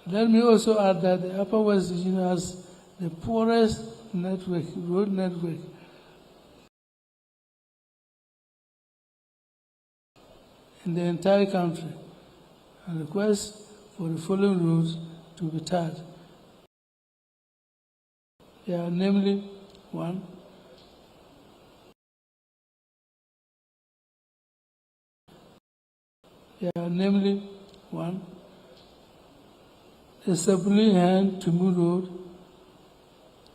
Let me also add that the Upper West region has the poorest network, road network in the entire country, and request for the following roads to be tarred. They are namely: 1. The Sabuli Hand Tumu Road,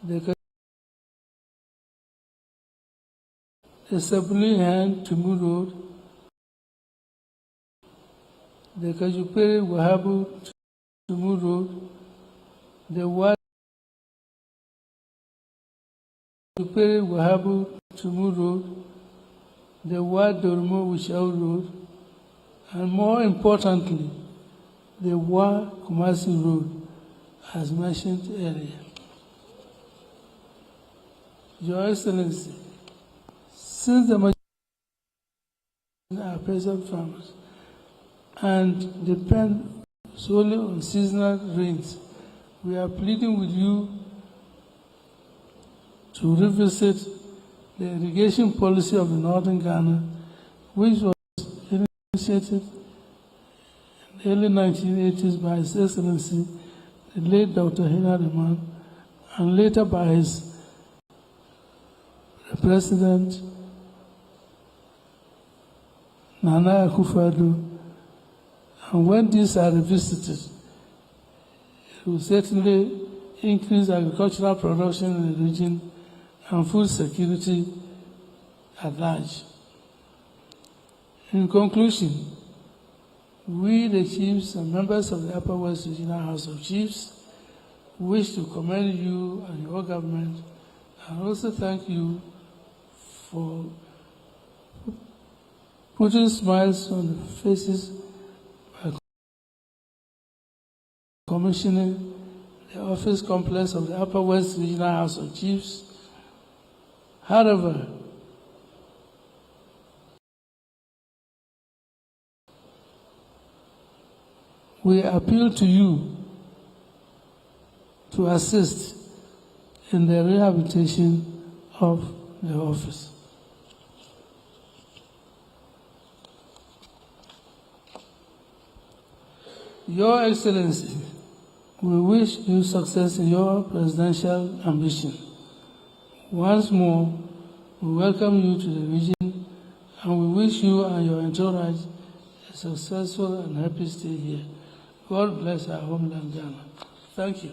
the Sabuli Hand Tumu Road, the Kajupere Wahabu Tumu Road, the Kajupere Wahabu Tumu Road, the Wad Dormo Wishau Road, and more importantly, the Wa Kumasi Road, as mentioned earlier. Your Excellency, since the majority are peasant farmers and depend solely on seasonal rains, we are pleading with you to revisit the irrigation policy of the Northern Ghana, which was initiated in the early 1980s by His Excellency, the late Dr. Hilary Mann, and later by his President, Nana Akufo-Addo. And when these are revisited, it will certainly increase agricultural production in the region and food security at large. In conclusion, we, the chiefs and members of the Upper West Regional House of Chiefs, wish to commend you and your government, and also thank you for putting smiles on the faces by commissioning the office complex of the Upper West Regional House of Chiefs. However, we appeal to you to assist in the rehabilitation of the office. Your Excellency, we wish you success in your presidential ambition. Once more, we welcome you to the region, and we wish you and your entourage a successful and happy stay here. God bless our homeland, Ghana. Thank you.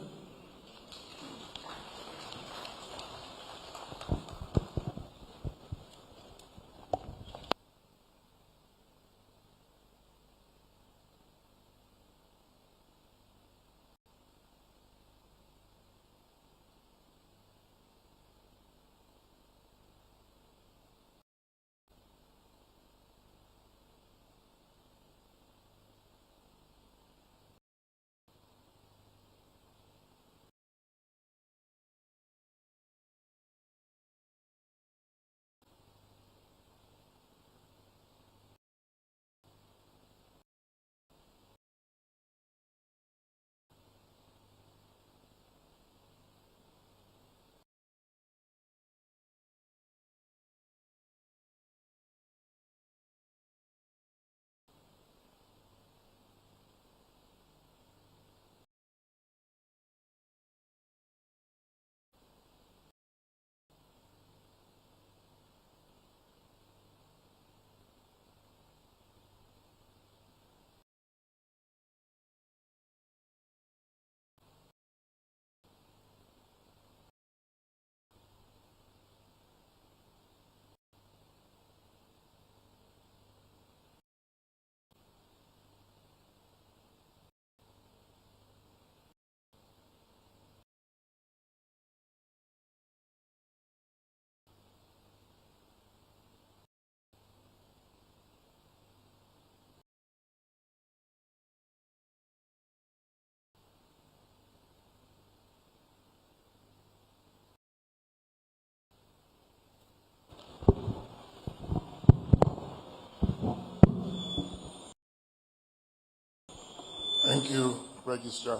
Thank you, Registrar.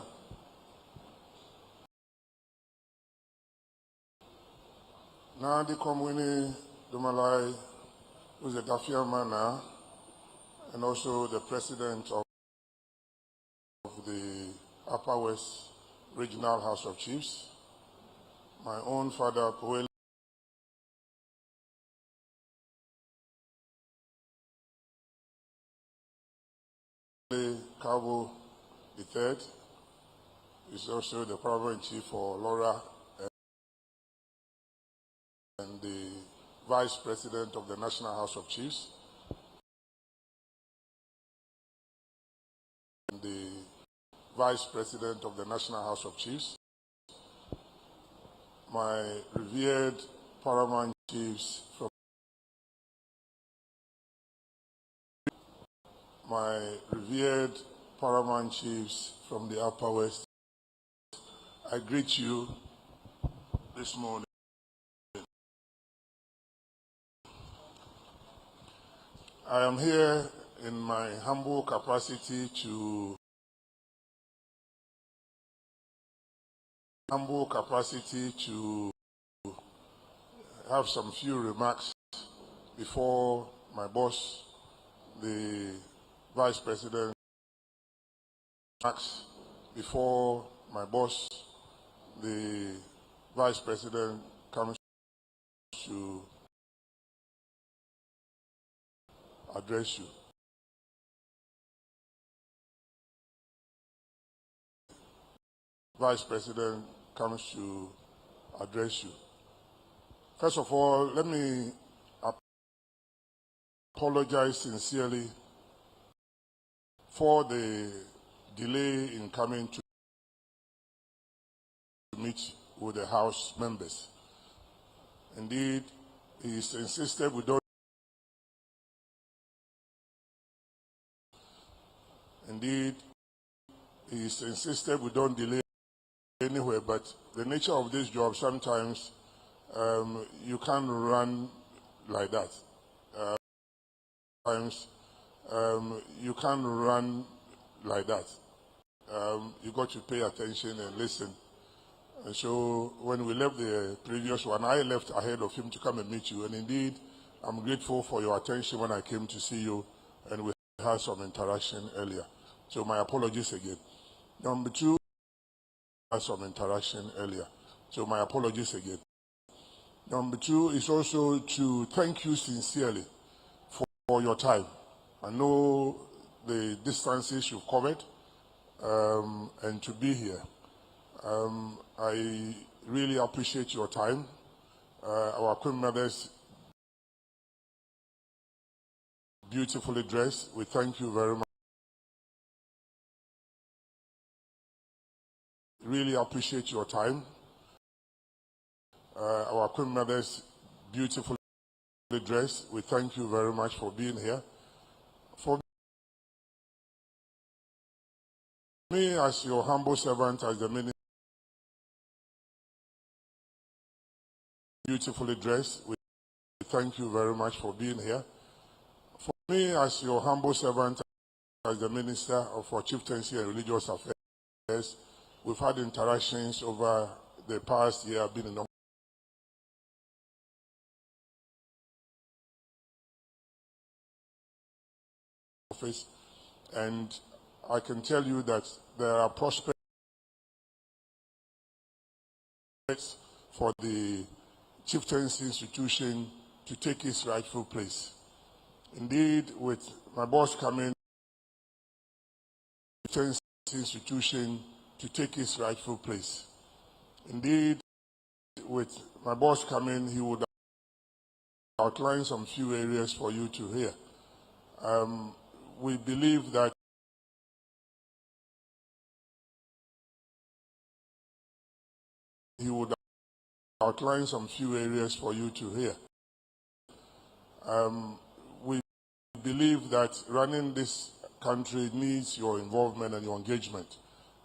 Now the Komwini Dumalai, who's the Dafia Mana, and also the president of the Upper West Regional House of Chiefs, my own father, Powell Cabo III, is also the Paramount Chief for Laura and the Vice President of the National House of Chiefs, and the Vice President of the National House of Chiefs, my revered Paramount Chiefs from the Upper West, I greet you this morning. I am here in my humble capacity to have some few remarks before my boss, the Vice President, comes to address you. Vice President comes to address you. First of all, let me apologize sincerely for the delay in coming to meet with the House members. Indeed, he insisted we don't delay anywhere, but the nature of this job, sometimes you can't run like that. You got to pay attention and listen. And so when we left the previous one, I left ahead of him to come and meet you. And indeed, I'm grateful for your attention when I came to see you, and we had some interaction earlier. So my apologies again. Number two, Number two is also to thank you sincerely for your time. I know the distances you've covered, and to be here. I really appreciate your time. Our Queen Mothers, beautifully dressed, we thank you very much. Really appreciate your time. Our Queen Mothers, beautifully dressed, we thank you very much for being here. For me, as your humble servant, as the minister, beautifully dressed, we thank you very much for being here. For me, as your humble servant, as the Minister for Chieftaincy and Religious Affairs, we've had interactions over the past year. I've been in office, and I can tell you that there are prospects for the Chieftaincy institution to take its rightful place. Indeed, with my boss coming, Chieftaincy institution to take its rightful place. Indeed, with my boss coming, he would outline some few areas for you to hear. We believe that he would outline some few areas for you to hear. We believe that running this country needs your involvement and your engagement.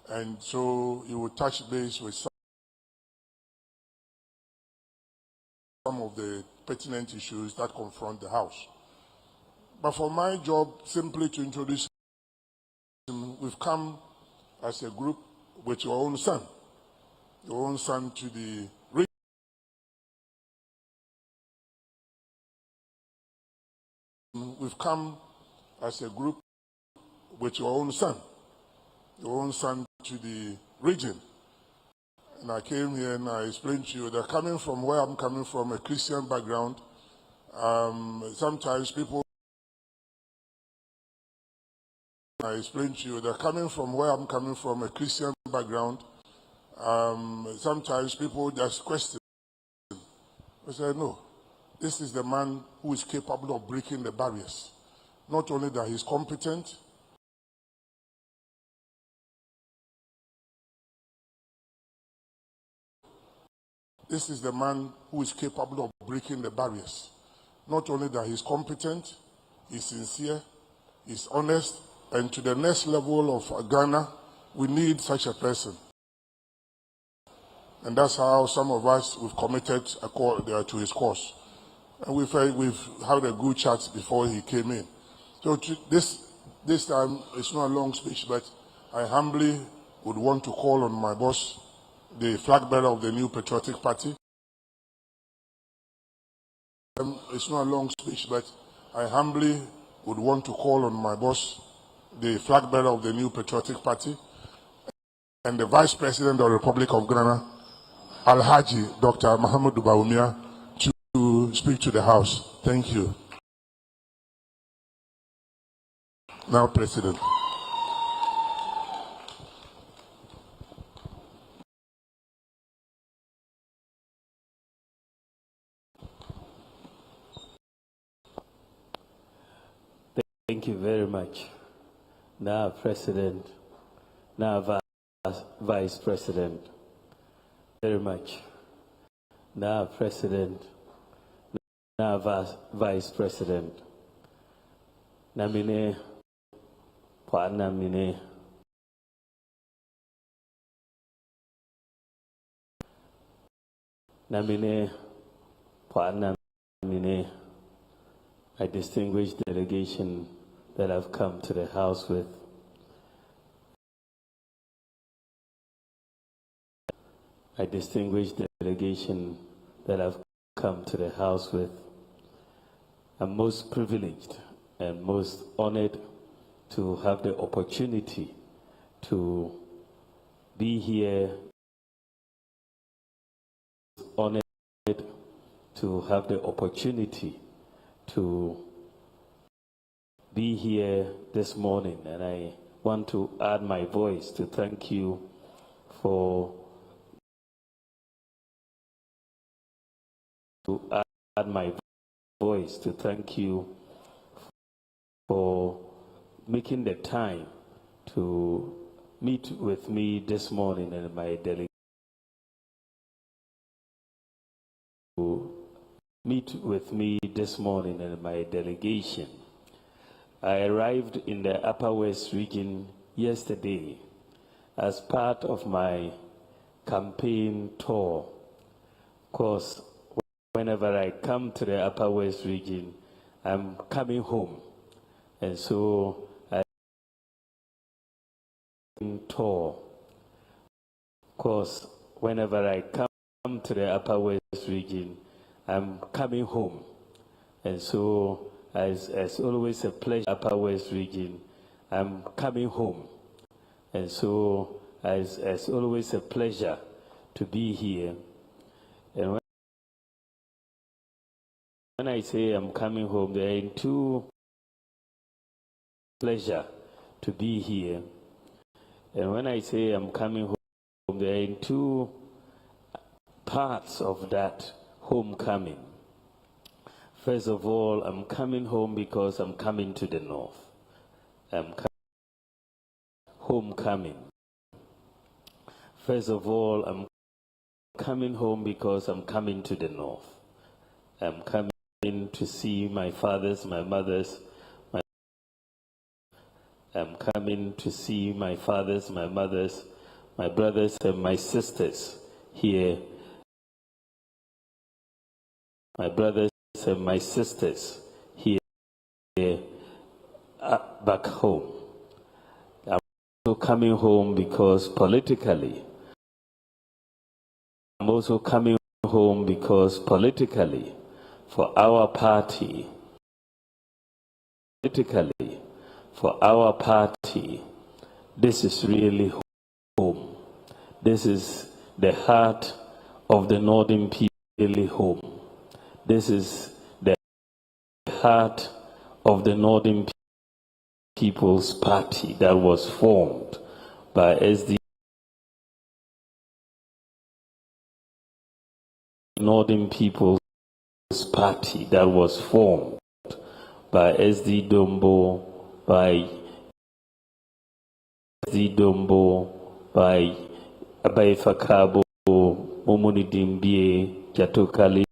And so he will touch base with some of the pertinent issues that confront the House. But for my job, simply to introduce him, we've come as a group with your own son to the come as a group with your own son to the region. And I came here and I explained to you that coming from where I'm coming from, a Christian background, sometimes people, I explained to you that coming from where I'm coming from, a Christian background, sometimes people just question. I said, no, this is the man who is capable of breaking the barriers. Not only that he's competent, this is the man who is capable of breaking the barriers. Not only that he's competent, he's sincere, he's honest, and to the next level of Ghana, we need such a person. And that's how some of us, we've committed to his cause. And we've had a good chat before he came in. So this time, it's not a long speech, but I humbly would want to call on my boss, the flag bearer of the New Patriotic Party. It's not a long speech, but I humbly would want to call on my boss, the flag bearer of the New Patriotic Party, and the Vice President of the Republic of Ghana, Alhaji Dr. Muhammadu Bawumia, to speak to the House. Thank you. Now, President. Thank you very much. Now, President, now Vice President, very much. Now, President, now Vice President, Namine, Namine, Namine, Namine, a distinguished delegation that I've come to the House with. A distinguished delegation that I've come to the House with. I'm most privileged and most honored to have the opportunity to be here, honored to have the opportunity to be here this morning, and I want to add my voice to thank you for making the time to meet with me this morning and my delegation. I arrived in the Upper West region yesterday as part of my campaign tour. Of course, whenever I come to the Upper West region, I'm coming home. And so I tour. Of course, whenever I come to the Upper West region, I'm coming home. And so as always a pleasure, Upper West region, I'm coming home. And so as always a pleasure to be here. And when I say I'm coming home, there are two pleasure to be here. And when I say I'm coming home, there are two parts of that homecoming. First of all, I'm coming home because I'm coming to the north. Homecoming. First of all, I'm coming home because I'm coming to the north. I'm coming to see my fathers, my mothers. I'm coming to see my fathers, my mothers, my brothers and my sisters here. My brothers and my sisters here back home. I'm also coming home because politically, for our party, politically, for our party, this is really home. This is the heart of the northern people, really home. This is the heart of the northern People's Party that was formed by SD Northern People's Party that was formed by SD Dombo, by Abai Fakabo, Momoni Dimbie, Jatokali,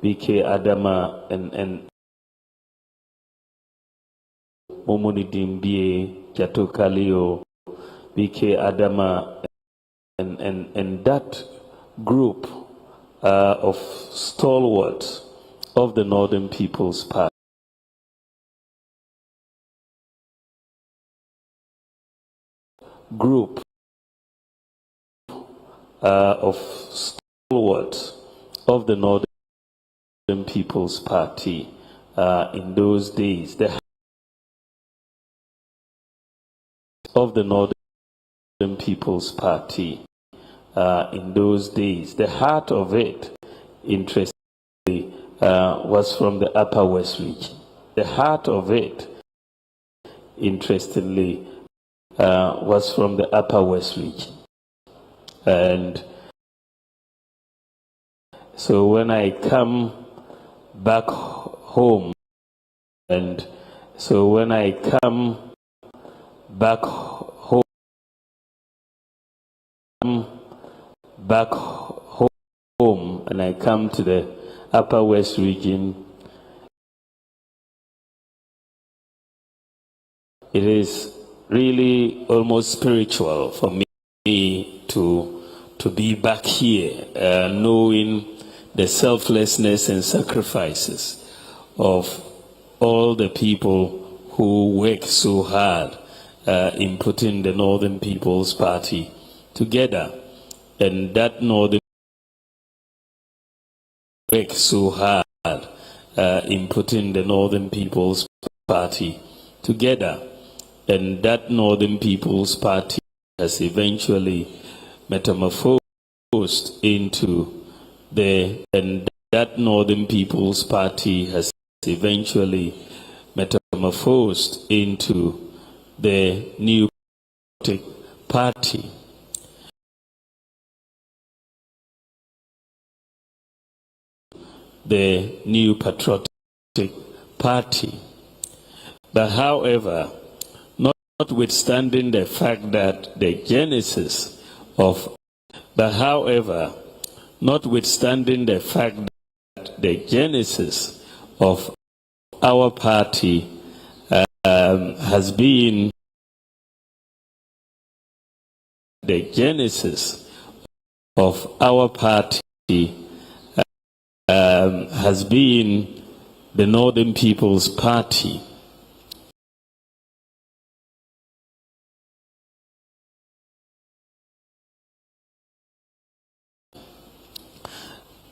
BK Adama, and Momoni Dimbie, Jatokalio, BK Adama, and that group of stalwarts of the Northern People's Party group of stalwarts of the Northern People's Party in those days, the of the Northern People's Party in those days. The heart of it, interestingly, was from the Upper West region. The heart of it, interestingly, was from the Upper West region. And so when I come back home, and so when I come back home, and I come to the Upper West region, it is really almost spiritual for me to be back here, knowing the selflessness and sacrifices of all the people who work so hard in putting the Northern People's Party together, and that Northern work so hard in putting the Northern People's Party together, and that Northern People's Party has eventually metamorphosed into and that Northern People's Party has eventually metamorphosed into the New Party. The New Patriotic Party. But however, notwithstanding the fact that the genesis of our party has been the Northern People's Party.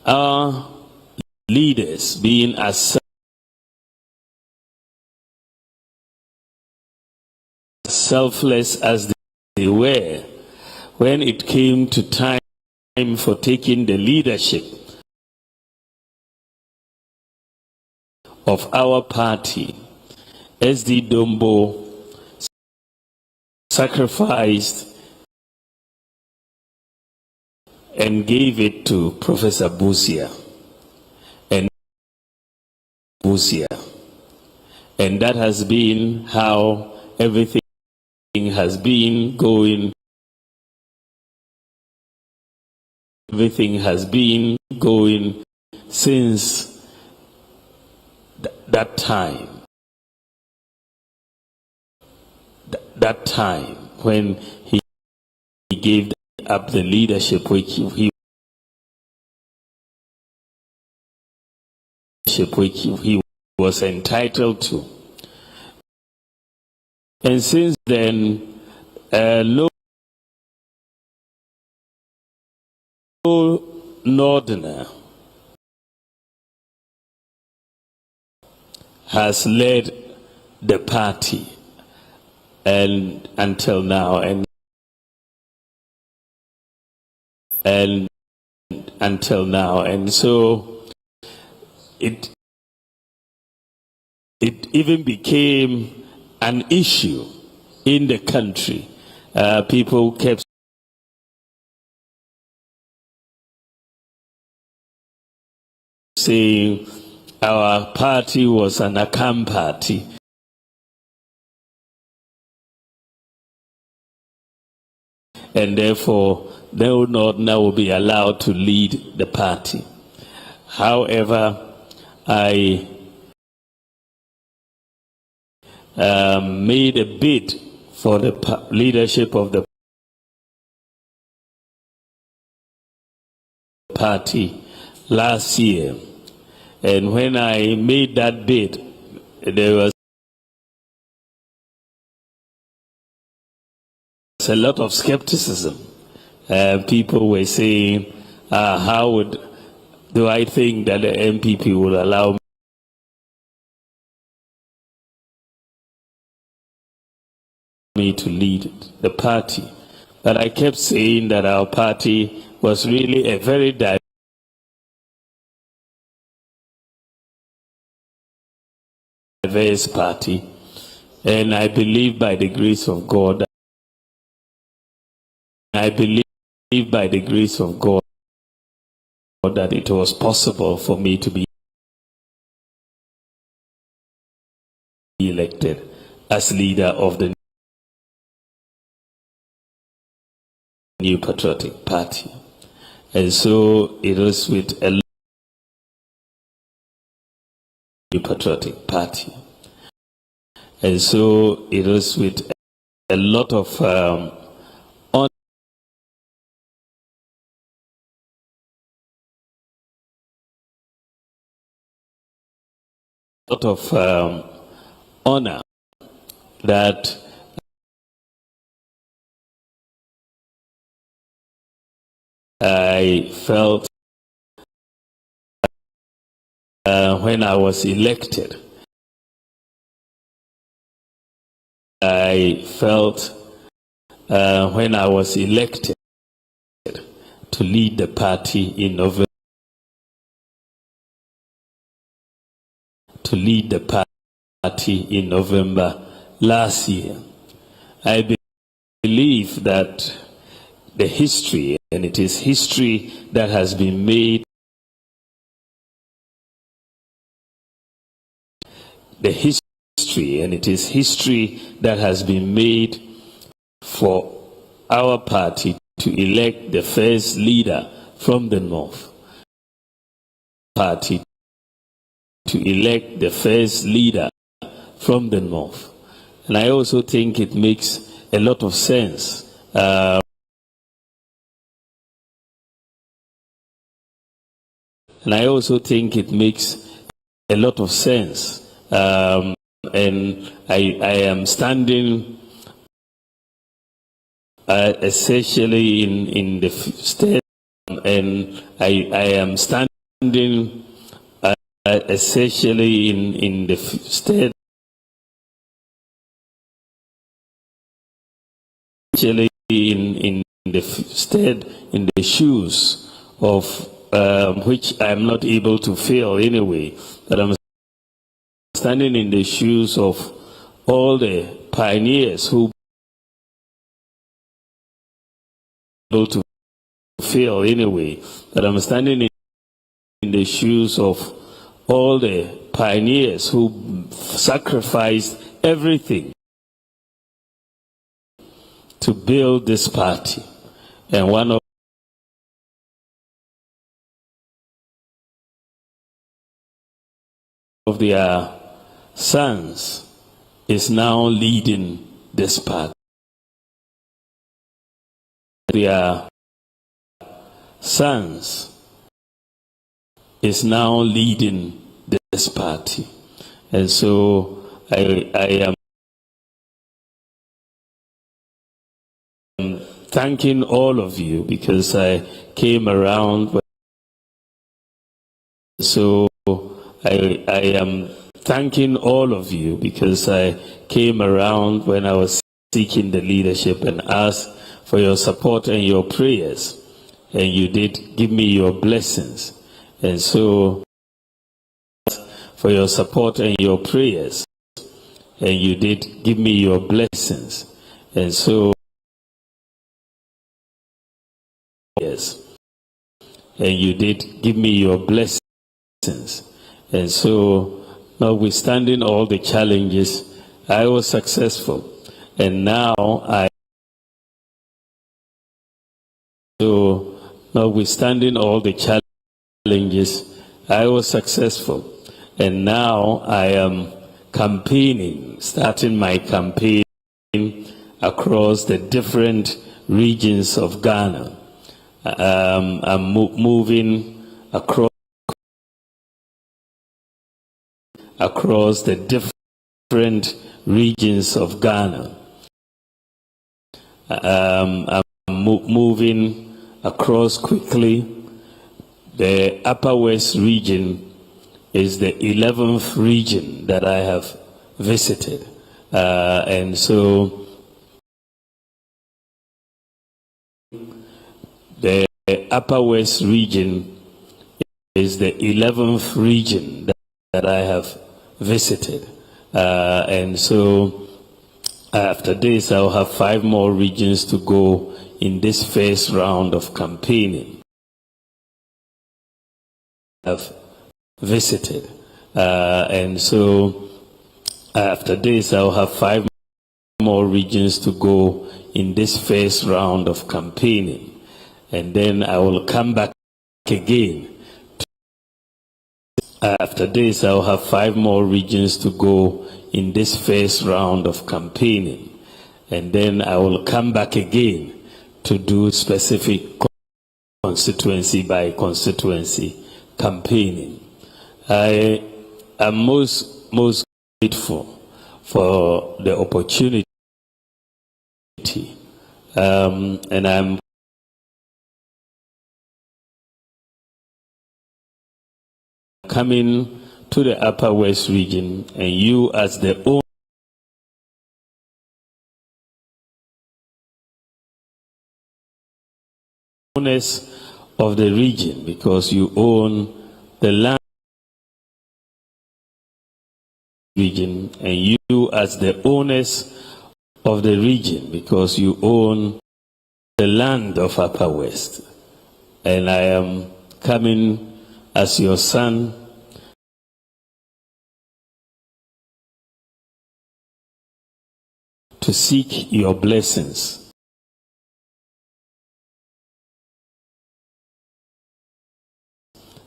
Our leaders being as selfless as they were when it came to time for taking the leadership of our party, SD Dombo sacrificed and gave it to Professor Busia. And that has been how everything has been going. Everything has been going since that time. That time when he gave up the leadership which he was entitled to. And since then, no northerner has led the party and until now, and until now, and so it even became an issue in the country. People kept saying our party was an Akam party. And therefore, they would not now be allowed to lead the party. However, I made a bid for the leadership of the party last year. And when I made that bid, there was a lot of skepticism. People were saying, how do I think that the MPP would allow me to lead the party? But I kept saying that our party was really a very diverse party, and I believe by the grace of God, that it was possible for me to be elected as leader of the New Patriotic Party. And so it was with a New Patriotic Party. And so it was with a lot of honor that I felt when I was elected. When I was elected to lead the party in November. Last year. I believe that the history, and it is history that has been made, for our party to elect the first leader from the North. And I also think it makes a lot of sense. And I also think it makes a lot of sense. And I am standing essentially in the stead, and I am standing essentially in the stead, in the shoes of which I am not able to fill anyway, but I'm standing in the shoes of all the pioneers who able to fill anyway, but I'm standing in the shoes of all the pioneers who sacrificed everything to build this party. And one of their sons is now leading this party. Their sons is now leading this party. And so I am thanking all of you because I came around. So I am thanking all of you because I came around when I was seeking the leadership and asked for your support and your prayers. And you did give me your blessings. And so, for your support and your prayers. And you did give me your blessings. And so, yes. And you did give me your blessings. And so, notwithstanding all the challenges, I was successful. And now so, notwithstanding all the challenges, I was successful. And now I am campaigning, starting my campaign across the different regions of Ghana. I'm moving across the different regions of Ghana. I'm moving across quickly. The Upper West region is the 11th region that I have visited. And so the Upper West region is the 11th region that I have visited. And so after this, I'll have 5 more regions to go in this first round of campaigning. I've visited. And so after this, I'll have 5 more regions to go in this first round of campaigning. And then I will come back again. After this, I'll have 5 more regions to go in this first round of campaigning. And then I will come back again to do specific constituency by constituency campaigning. I am most grateful for the opportunity, and I'm coming to the Upper West region, and you as the owners of the region, because you own the land region, and you as the owners of the region, because you own the land of Upper West. And I am coming as your son to seek your blessings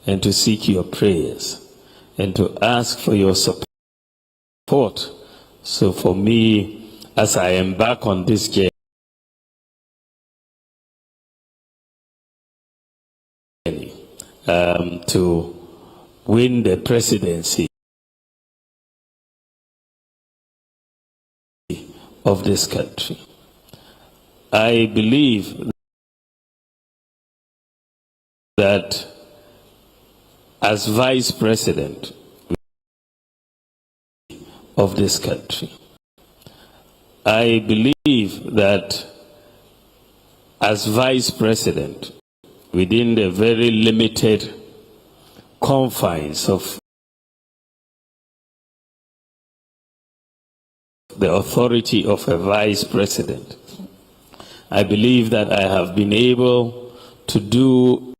and to seek your prayers and to ask for your support. So for me, as I embark on this journey, to win the presidency of this country, I believe that as vice president of this country, I believe that as vice president, within the very limited confines of the authority of a vice president, I believe that I have been able to do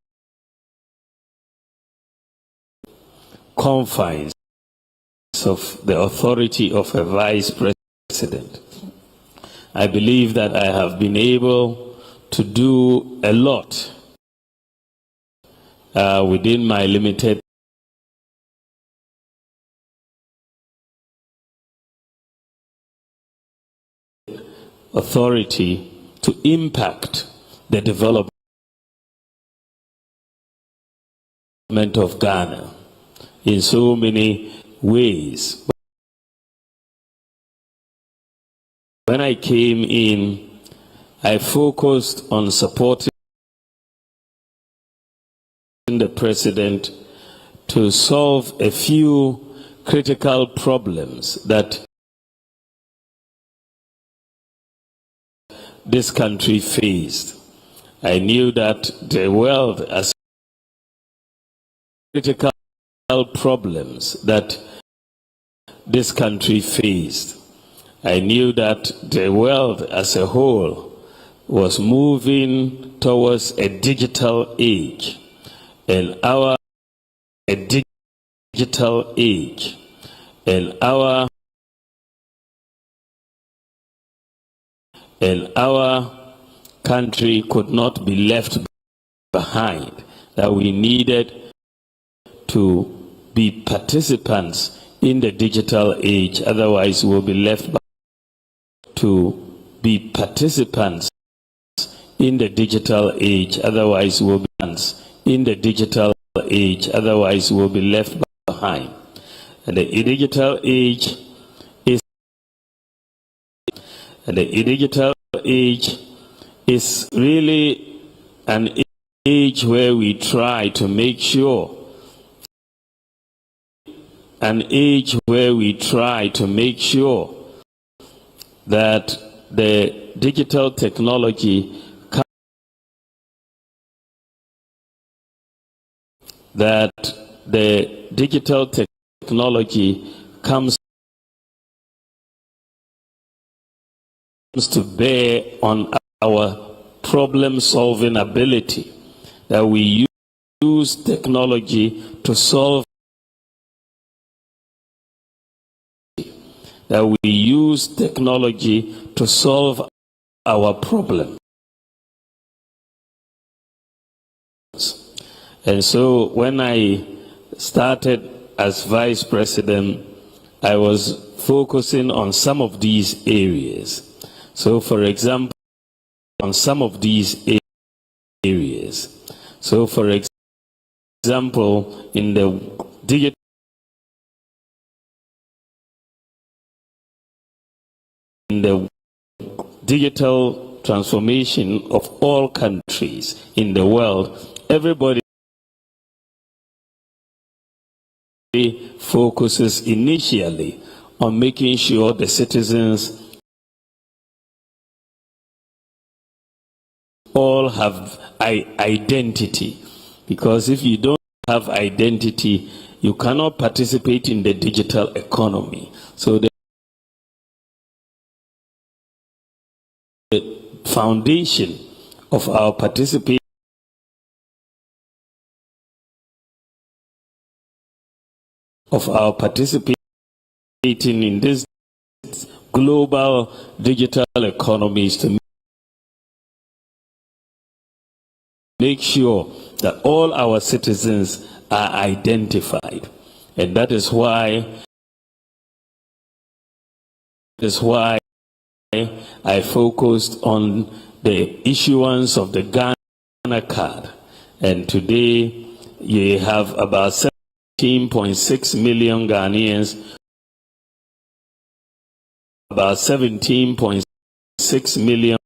confines of the authority of a vice president. I believe that I have been able to do a lot within my limited authority to impact the development of Ghana in so many ways. When I came in, I focused on supporting the president to solve a few critical problems that this country faced. I knew that the world as critical problems that this country faced. I knew that the world as a whole was moving towards a digital age, and our digital age, and our country could not be left behind, that we needed to be participants in the digital age, otherwise we'll be left behind. To be participants in the digital age, otherwise we'll be in the digital age, otherwise we'll be left behind. And the digital age is really an age where we try to make sure that the digital technology comes to bear on our problem-solving ability, that we use technology to solve our problems. And so when I started as vice president, I was focusing on some of these areas. So for example, in the digital transformation of all countries in the world, everybody focuses initially on making sure the citizens all have identity, because if you don't have identity, you cannot participate in the digital economy. So the foundation of our participation in this global digital economy is to make sure that all our citizens are identified. And that is why I focused on the issuance of the Ghana card. And today you have about 17.6 million Ghanaians, about 17.6 million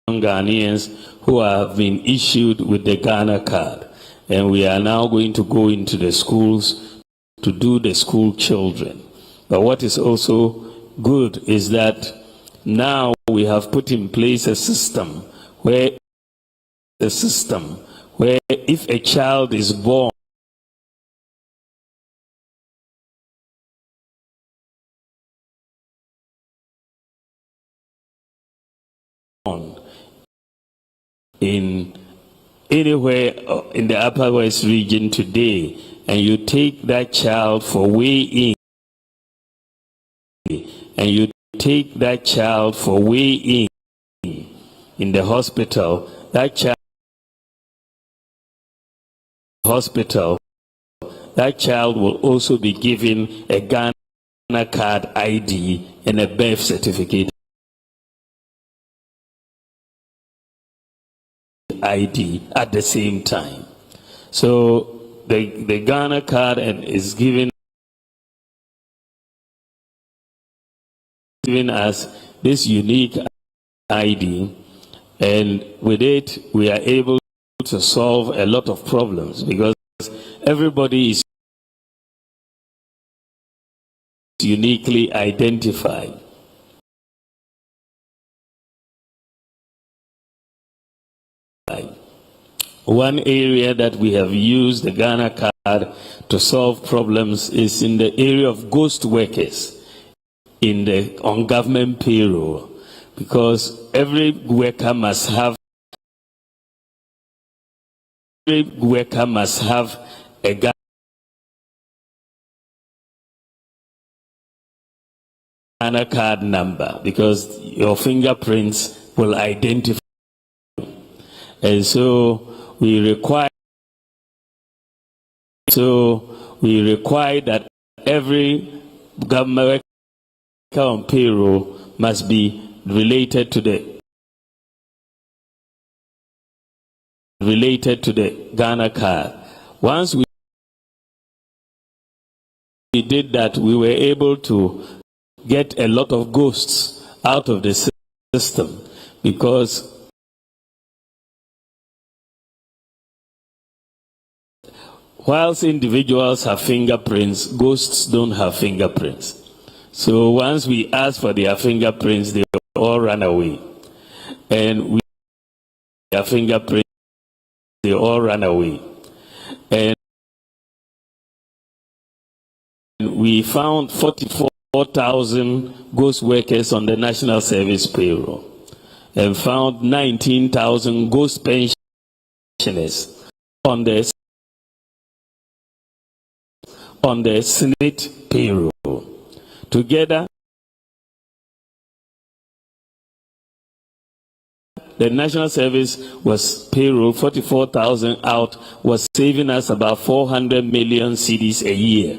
Ghanaians who have been issued with the Ghana card. And we are now going to go into the schools to do the school children. But what is also good is that now we have put in place a system where if a child is born in anywhere in the Upper West region today, and you take that child for weigh-in, in the hospital, that child will also be given a Ghana card ID and a birth certificate ID at the same time. So the Ghana card is given us this unique ID, and with it we are able to solve a lot of problems, because everybody is uniquely identified. One area that we have used the Ghana card to solve problems is in the area of ghost workers on government payroll, because every worker must have a Ghana card number, because your fingerprints will identify you. And so we require that every government worker on payroll must be related to the Ghana card. Once we did that, we were able to get a lot of ghosts out of the system, because whilst individuals have fingerprints, ghosts don't have fingerprints. So once we ask for their fingerprints, they all run away. And their fingerprints, they all run away. And we found 44,000 ghost workers on the national service payroll, and found 19,000 ghost pensioners on the Senate payroll. Together, the national service was payroll, 44,000 out, was saving us about 400 million cedis a year.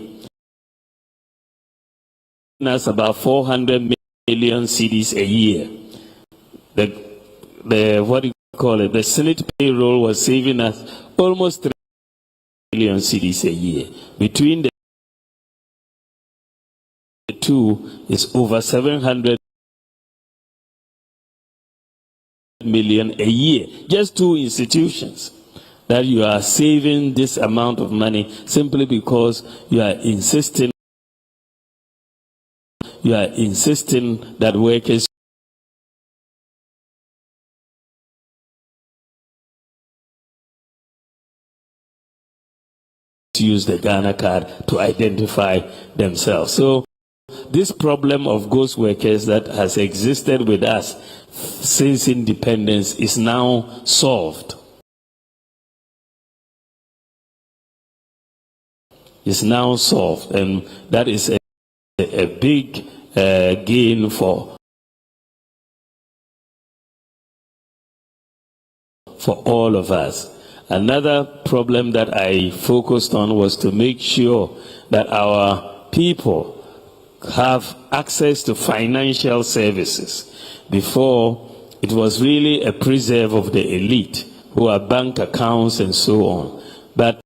That's about 400 million cedis a year. The what do you call it? The Senate payroll was saving us almost 3 million cedis a year. Between the two is over 700 million a year. Just two institutions that you are saving this amount of money simply because you are insisting that workers use the Ghana card to identify themselves. So this problem of ghost workers that has existed with us since independence is now solved. It's now solved, and that is a big gain for all of us. Another problem that I focused on was to make sure that our people have access to financial services. Before, it was really a preserve of the elite, who are bank accounts and so on. But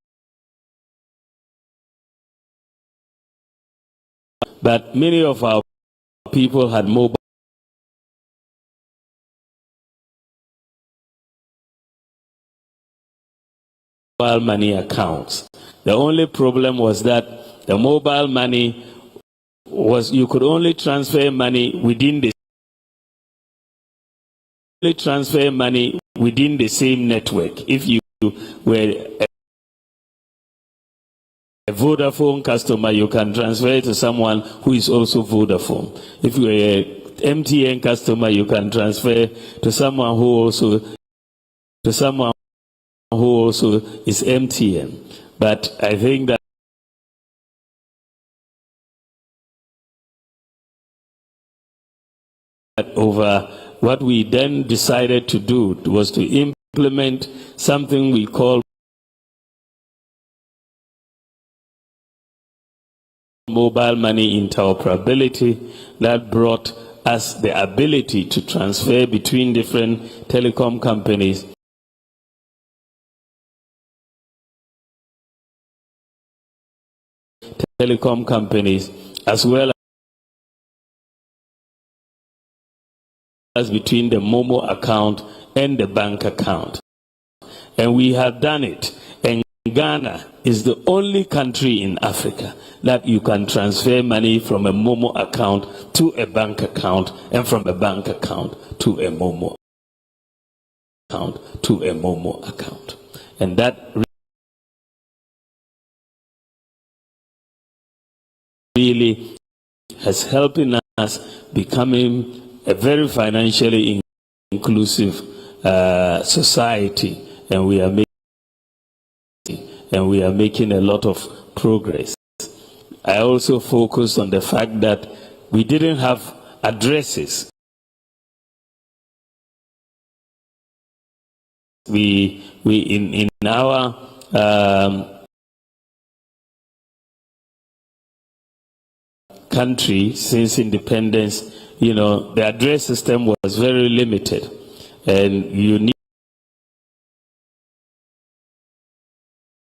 many of our people had mobile money accounts. The only problem was that the mobile money was, you could only transfer money within the same network. If you were a Vodafone customer, you can transfer to someone who is also Vodafone. If you are a MTN customer, you can transfer to someone who also is MTN. But I think that over what we then decided to do was to implement something we call mobile money interoperability, that brought us the ability to transfer between different telecom companies as well as between the Momo account and the bank account. And we have done it. And Ghana is the only country in Africa that you can transfer money from a Momo account to a bank account and from a bank account to a Momo account. And that really has helped us becoming a very financially inclusive society, and we are making a lot of progress. I also focused on the fact that we didn't have addresses. We in our country since independence, the address system was very limited, and you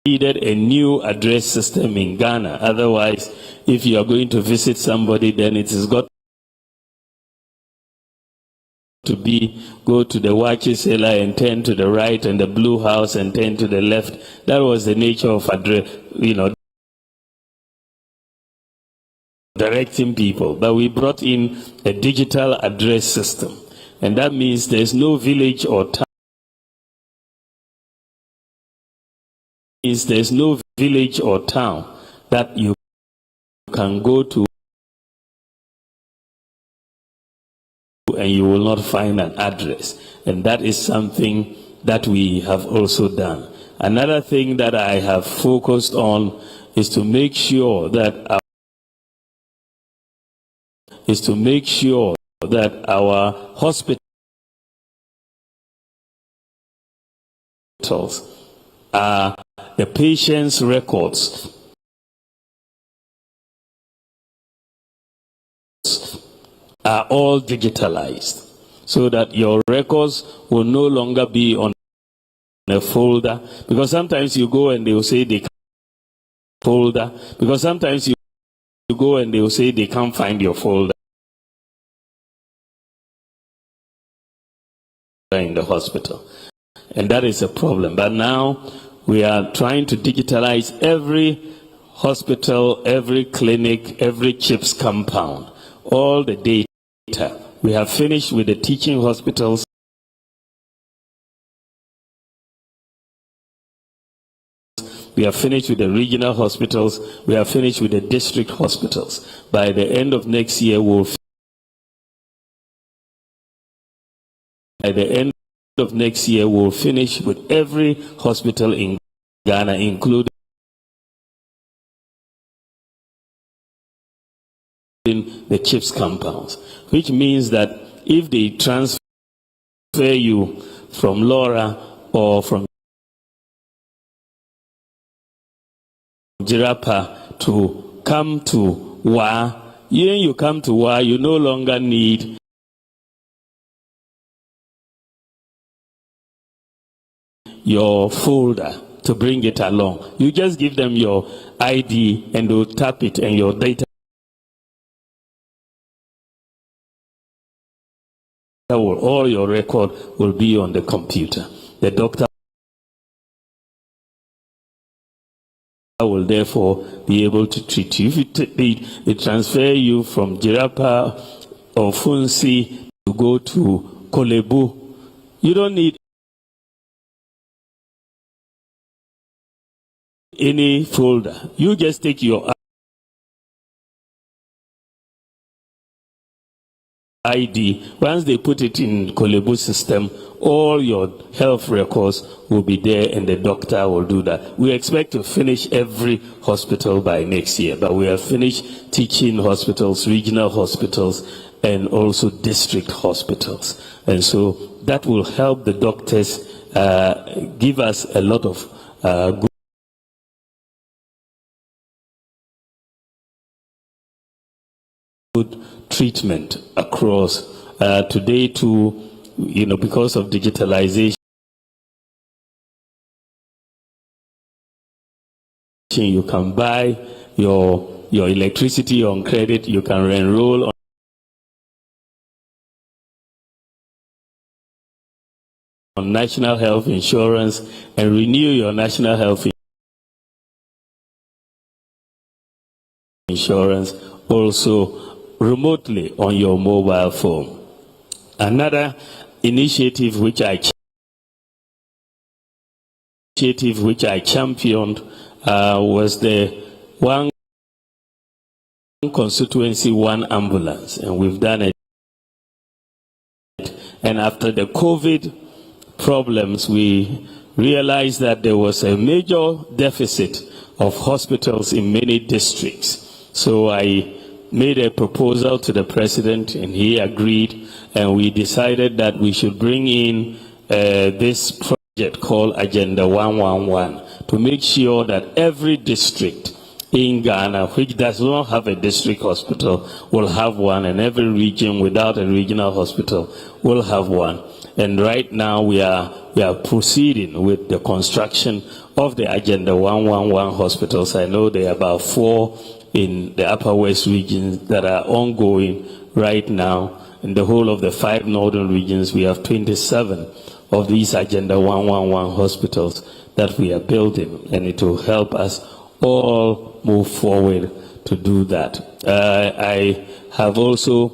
needed a new address system in Ghana. Otherwise, if you are going to visit somebody, then it has got to go to the Wachi Sela and turn to the right, and the Blue House and turn to the left. That was the nature of address, directing people. But we brought in a digital address system, and that means there's no village or town. There's no village or town that you can go to and you will not find an address. And that is something that we have also done. Another thing that I have focused on is to make sure that our hospitals are the patient's records are all digitalized, so that your records will no longer be on a folder, because sometimes you go and they will say they can't folder, because sometimes you go and they will say they can't find your folder in the hospital, and that is a problem. But now we are trying to digitalize every hospital, every clinic, every CHIPS compound, all the data. We have finished with the teaching hospitals. We have finished with the regional hospitals. We have finished with the district hospitals. By the end of next year, we'll finish with every hospital in Ghana, including the CHIPS compounds, which means that if they transfer you from Laura or from Jirapa to come to Wa, when you come to Wa, you no longer need your folder to bring it along. You just give them your ID and they'll tap it, and your data, all your record will be on the computer. The doctor will therefore be able to treat you. If they transfer you from Jirapa or Funsi to go to Kolebu, you don't need any folder. You just take your ID. Once they put it in Kolebu system, all your health records will be there, and the doctor will do that. We expect to finish every hospital by next year, but we have finished teaching hospitals, regional hospitals, and also district hospitals. And so that will help the doctors give us a lot of good treatment across. Today too, because of digitalization, you can buy your electricity on credit, you can enroll on national health insurance and renew your national health insurance also remotely on your mobile phone. Another initiative which I championed was the one constituency, one ambulance, and we've done it. And after the COVID problems, we realized that there was a major deficit of hospitals in many districts. So I made a proposal to the president, and he agreed, and we decided that we should bring in this project called Agenda 111 to make sure that every district in Ghana which does not have a district hospital will have one, and every region without a regional hospital will have one. And right now we are proceeding with the construction of the Agenda 111 hospitals. I know there are about 4 in the Upper West region that are ongoing right now. In the whole of the 5 northern regions, we have 27 of these Agenda 111 hospitals that we are building, and it will help us all move forward to do that. I have also,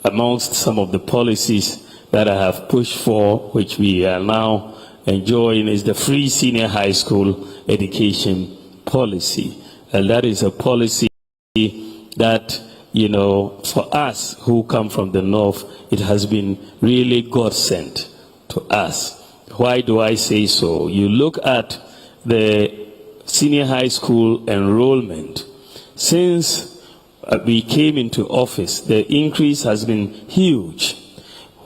amongst some of the policies that I have pushed for, which we are now enjoying, is the free senior high school education policy. And that is a policy that, you know, for us who come from the north, it has been really God-sent to us. Why do I say so? You look at the senior high school enrollment. Since we came into office, the increase has been huge.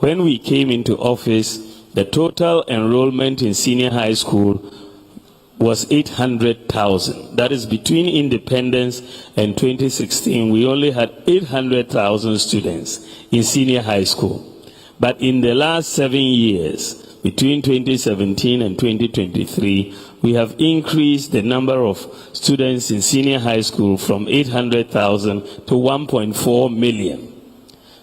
When we came into office, the total enrollment in senior high school was 800,000. That is between independence and 2016, we only had 800,000 students in senior high school. But in the last 7 years, between 2017 and 2023, we have increased the number of students in senior high school from 800,000 to 1.4 million.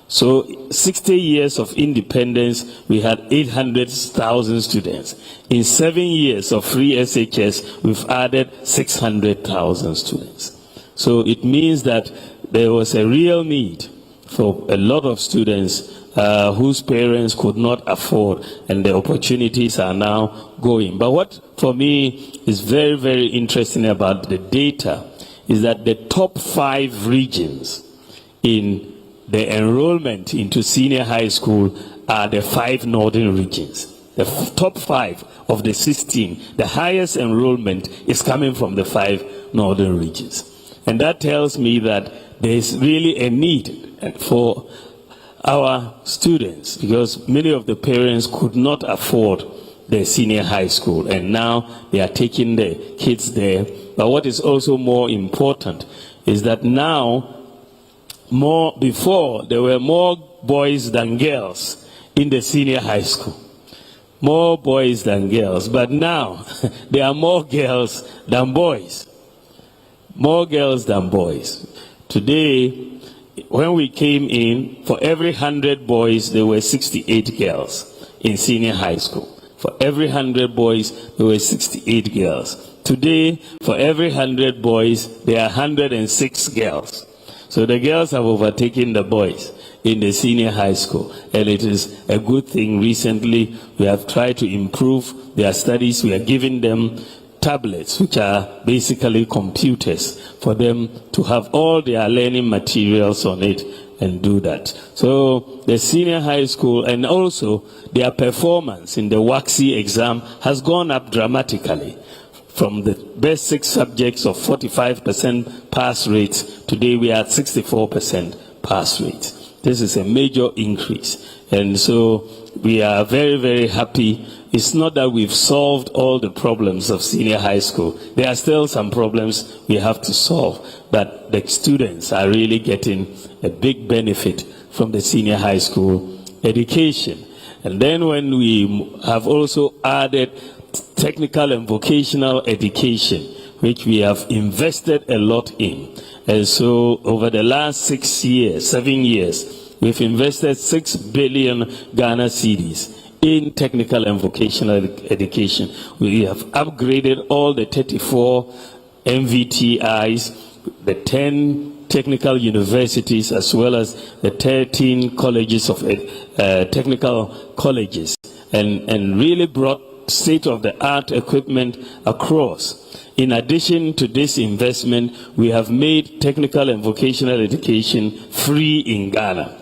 So 60 years of independence, we had 800,000 students. In 7 years of free SHS, we've added 600,000 students. So it means that there was a real need for a lot of students whose parents could not afford, and the opportunities are now going. But what for me is very, very interesting about the data is that the top 5 regions in the enrollment into senior high school are the 5 northern regions. The top 5 of the 16, the highest enrollment is coming from the 5 northern regions. And that tells me that there is really a need for our students, because many of the parents could not afford the senior high school, and now they are taking the kids there. But what is also more important is that now, before there were more boys than girls in the senior high school. More boys than girls, but now there are more girls than boys. More girls than boys. Today, when we came in, for every 100 boys, there were 68 girls in senior high school. For every 100 boys, there were 68 girls. Today, for every 100 boys, there are 106 girls. So the girls have overtaken the boys in the senior high school, and it is a good thing. Recently, we have tried to improve their studies. We are giving them tablets, which are basically computers, for them to have all their learning materials on it and do that. So the senior high school, and also their performance in the WACSI exam has gone up dramatically. From the best 6 subjects of 45% pass rates, today we are at 64% pass rates. This is a major increase. And so we are very, very happy. It's not that we've solved all the problems of senior high school. There are still some problems we have to solve, but the students are really getting a big benefit from the senior high school education. And then when we have also added technical and vocational education, which we have invested a lot in. And so over the last 7 years, we've invested 6 billion Ghana cedis in technical and vocational education. We have upgraded all the 34 MVTIs. the 10 technical universities as well as the 13 colleges of technical colleges, and really brought state-of-the-art equipment across. In addition to this investment, we have made technical and vocational education free in Ghana.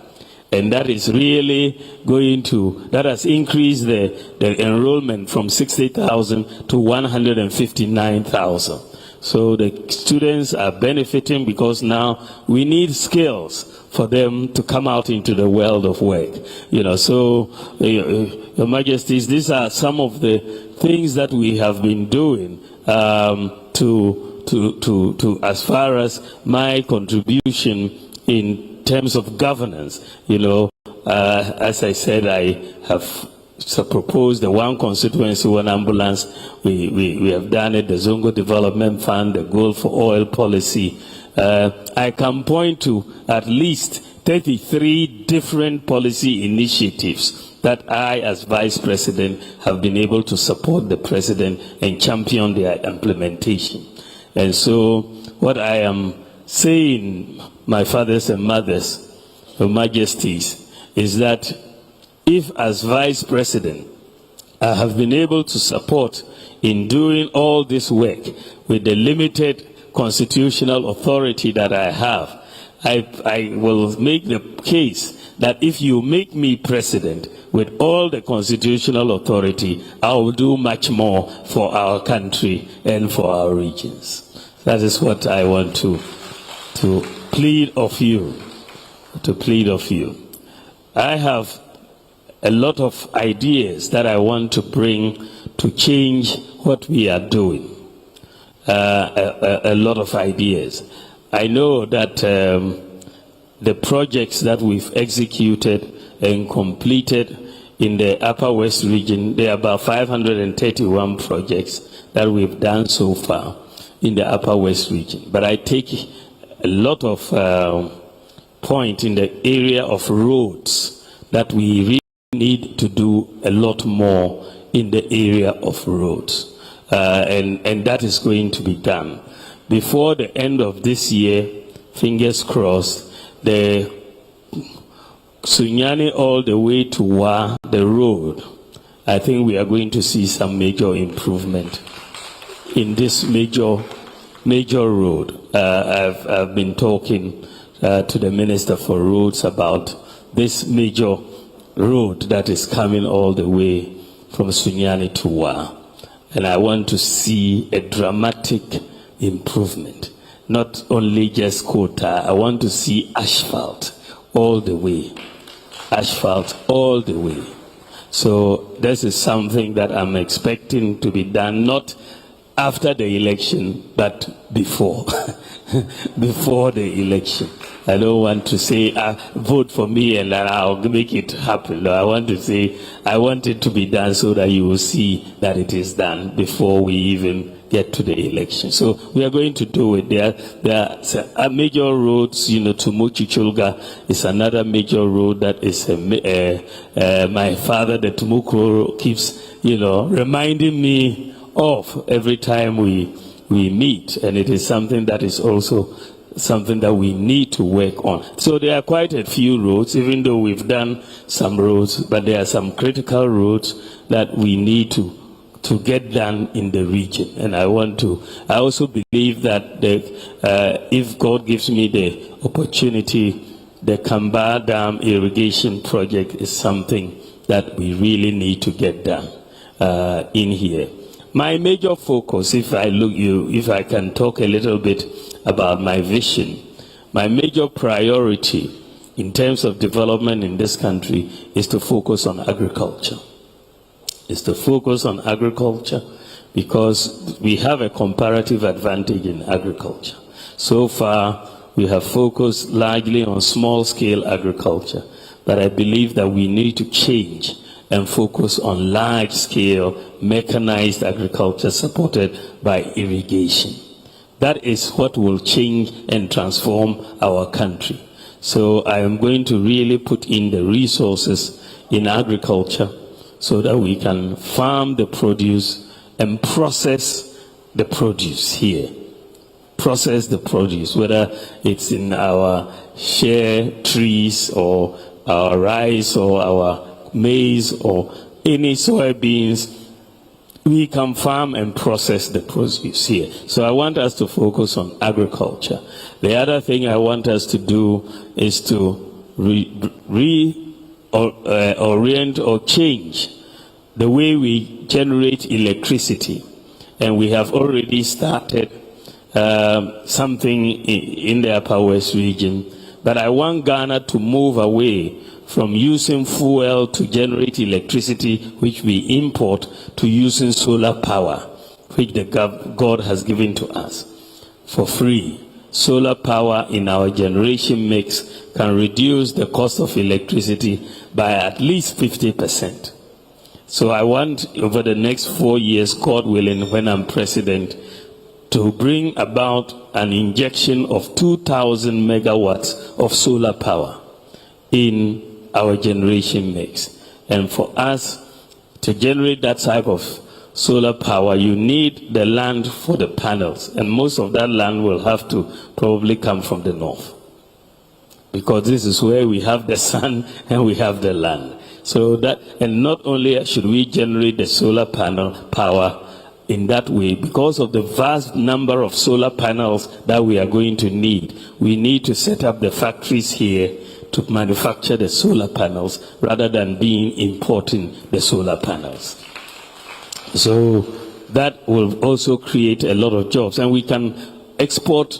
And that is really that has increased the enrollment from 60,000 to 159,000. So the students are benefiting because now we need skills for them to come out into the world of work. So Your Majesties, these are some of the things that we have been doing to as far as my contribution in terms of governance. As I said, I have proposed the one constituency, one ambulance. We have done it, the Zongo Development Fund, the Goal for Oil policy. I can point to at least 33 different policy initiatives that I, as Vice President, have been able to support the President and champion their implementation. And so what I am saying, my fathers and mothers, Your Majesties, is that if as Vice President I have been able to support in doing all this work with the limited constitutional authority that I have, I will make the case that if you make me President with all the constitutional authority, I will do much more for our country and for our regions. That is what I want to plead of you. I have a lot of ideas that I want to bring to change what we are doing. A lot of ideas. I know that the projects that we've executed and completed in the Upper West region, there are about 531 projects that we've done so far in the Upper West region. But I take a lot of point in the area of roads that we really need to do a lot more in the area of roads. And that is going to be done. Before the end of this year, fingers crossed, the Sunyani all the way to Wa, the road, I think we are going to see some major improvement in this major road. I've been talking to the Minister for Roads about this major road that is coming all the way from Sunyani to Wa. And I want to see a dramatic improvement. Not only just quota, I want to see asphalt all the way. Asphalt all the way. So this is something that I'm expecting to be done, not after the election, but before. Before the election. I don't want to say, vote for me and I'll make it happen. No, I want to say, I want it to be done so that you will see that it is done before we even get to the election. So we are going to do it. There are major roads, to Mochichulga is another major road that is, my father, the Tumukuro, keeps, reminding me of every time we meet. And it is something that is also something that we need to work on. So there are quite a few roads, even though we've done some roads, but there are some critical roads that we need to get done in the region. And I also believe that if God gives me the opportunity, the Kamba Dam irrigation project is something that we really need to get done in here. My major focus, if I can talk a little bit about my vision, my major priority in terms of development in this country is to focus on agriculture. Is to focus on agriculture because we have a comparative advantage in agriculture. So far, we have focused largely on small-scale agriculture, but I believe that we need to change and focus on large-scale mechanized agriculture supported by irrigation. That is what will change and transform our country. So I am going to really put in the resources in agriculture so that we can farm the produce and process the produce here. process the produce, whether it's in our share trees or our rice or our maize or any soybeans. We can farm and process the produce here. So I want us to focus on agriculture. The other thing I want us to do is to orient or change the way we generate electricity. And we have already started something in the Upper West region. But I want Ghana to move away from using fuel to generate electricity, which we import, to using solar power, which God has given to us for free. Solar power in our generation mix can reduce the cost of electricity by at least 50%. So I want, over the next 4 years, God willing, when I'm president, to bring about an injection of 2,000 megawatts of solar power in our generation mix. And for us to generate that type of solar power, you need the land for the panels, and most of that land will have to probably come from the north, because this is where we have the sun and we have the land. So that, and not only should we generate the solar panel power in that way, because of the vast number of solar panels that we are going to need, we need to set up the factories here to manufacture the solar panels rather than importing the solar panels. So that will also create a lot of jobs, and we can export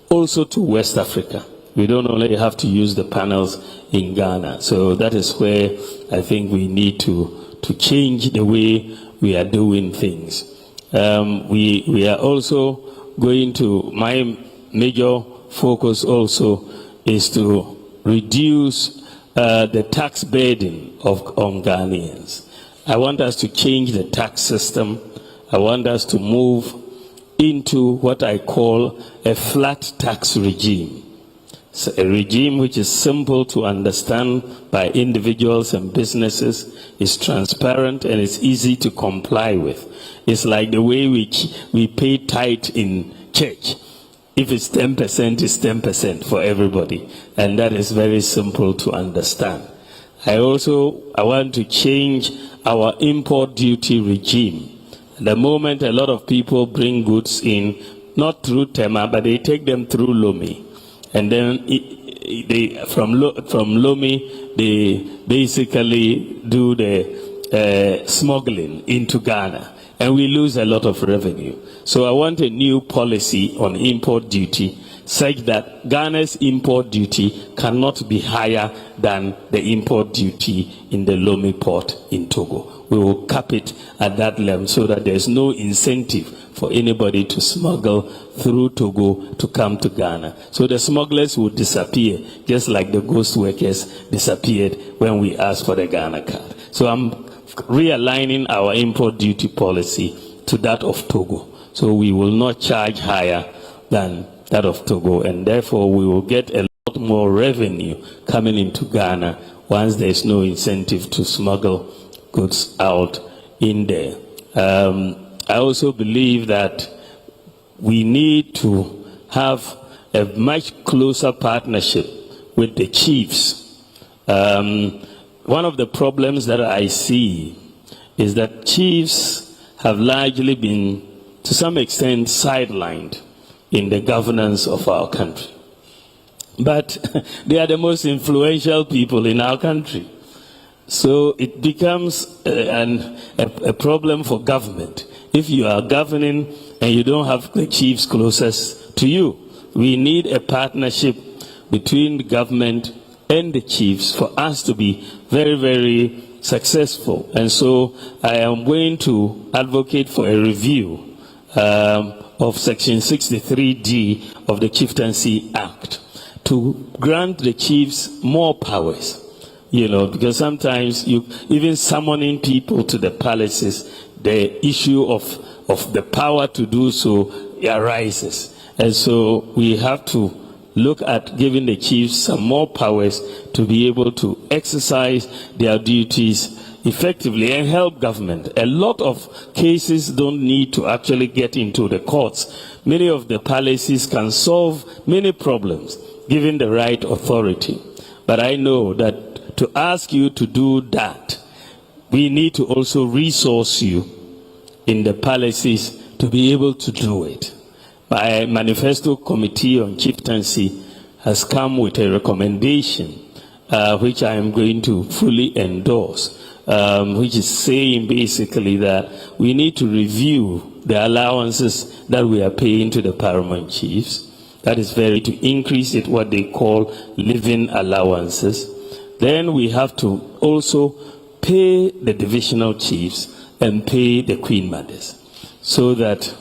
also to West Africa. We don't only have to use the panels in Ghana. So that is where I think we need to change the way we are doing things. We are also going to, my major focus also is to reduce the tax burden on Ghanaians. I want us to change the tax system. I want us to move into what I call a flat tax regime. So a regime which is simple to understand by individuals and businesses, is transparent, and it's easy to comply with. It's like the way we pay tithe in church. If it's 10%, it's 10% for everybody. And that is very simple to understand. I want to change our import duty regime. At the moment, a lot of people bring goods in, not through Tema, but they take them through Lomé. And then from Lomé, they basically do the smuggling into Ghana. And we lose a lot of revenue. So I want a new policy on import duty, such that Ghana's import duty cannot be higher than the import duty in the Lomé port in Togo. We will cap it at that level so that there's no incentive for anybody to smuggle through Togo to come to Ghana. So the smugglers will disappear, just like the ghost workers disappeared when we asked for the Ghana card. So I'm realigning our import duty policy to that of Togo. So we will not charge higher than that of Togo, and therefore we will get a lot more revenue coming into Ghana once there's no incentive to smuggle goods out in there. I also believe that we need to have a much closer partnership with the chiefs. One of the problems that I see is that chiefs have largely been, to some extent, sidelined in the governance of our country. But they are the most influential people in our country. So it becomes a problem for government. If you are governing and you don't have the chiefs closest to you, we need a partnership between the government and the chiefs for us to be very, very successful. And so I am going to advocate for a review of Section 63D of the Chieftaincy Act to grant the chiefs more powers. You know, because sometimes even summoning people to the palaces, the issue of the power to do so arises. And so we have to look at giving the chiefs some more powers to be able to exercise their duties effectively and help government. A lot of cases don't need to actually get into the courts. Many of the palaces can solve many problems given the right authority. But I know that to ask you to do that, we need to also resource you in the palaces to be able to do it. My manifesto committee on chieftaincy has come with a recommendation which I am going to fully endorse, which is saying basically that we need to review the allowances that we are paying to the paramount chiefs. That is to increase it what they call living allowances. Then we have to also pay the divisional chiefs and pay the queen mothers so that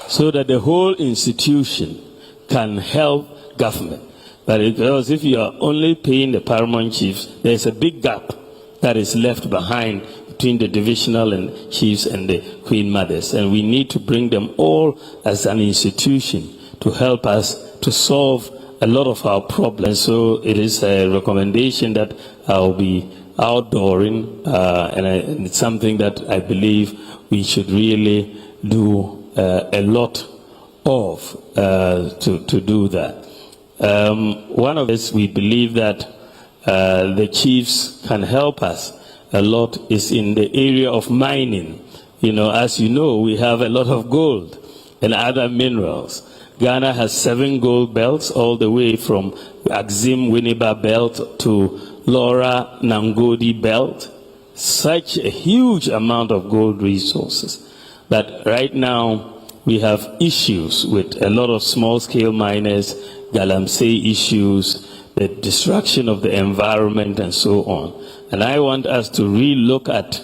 the whole institution can help government. But because if you are only paying the paramount chiefs, there's a big gap that is left behind between the divisional and chiefs and the queen mothers. And we need to bring them all as an institution to help us to solve a lot of our problems. So it is a recommendation that I'll be outdooring, and it's something that I believe we should really do a lot of to do that. One of us, we believe that the chiefs can help us a lot is in the area of mining. You know, as you know, we have a lot of gold and other minerals. Ghana has 7 gold belts all the way from Axim Winneba belt to Laura Nangodi belt. Such a huge amount of gold resources. But right now, we have issues with a lot of small-scale miners, galamsey issues, the destruction of the environment, and so on. And I want us to re-look at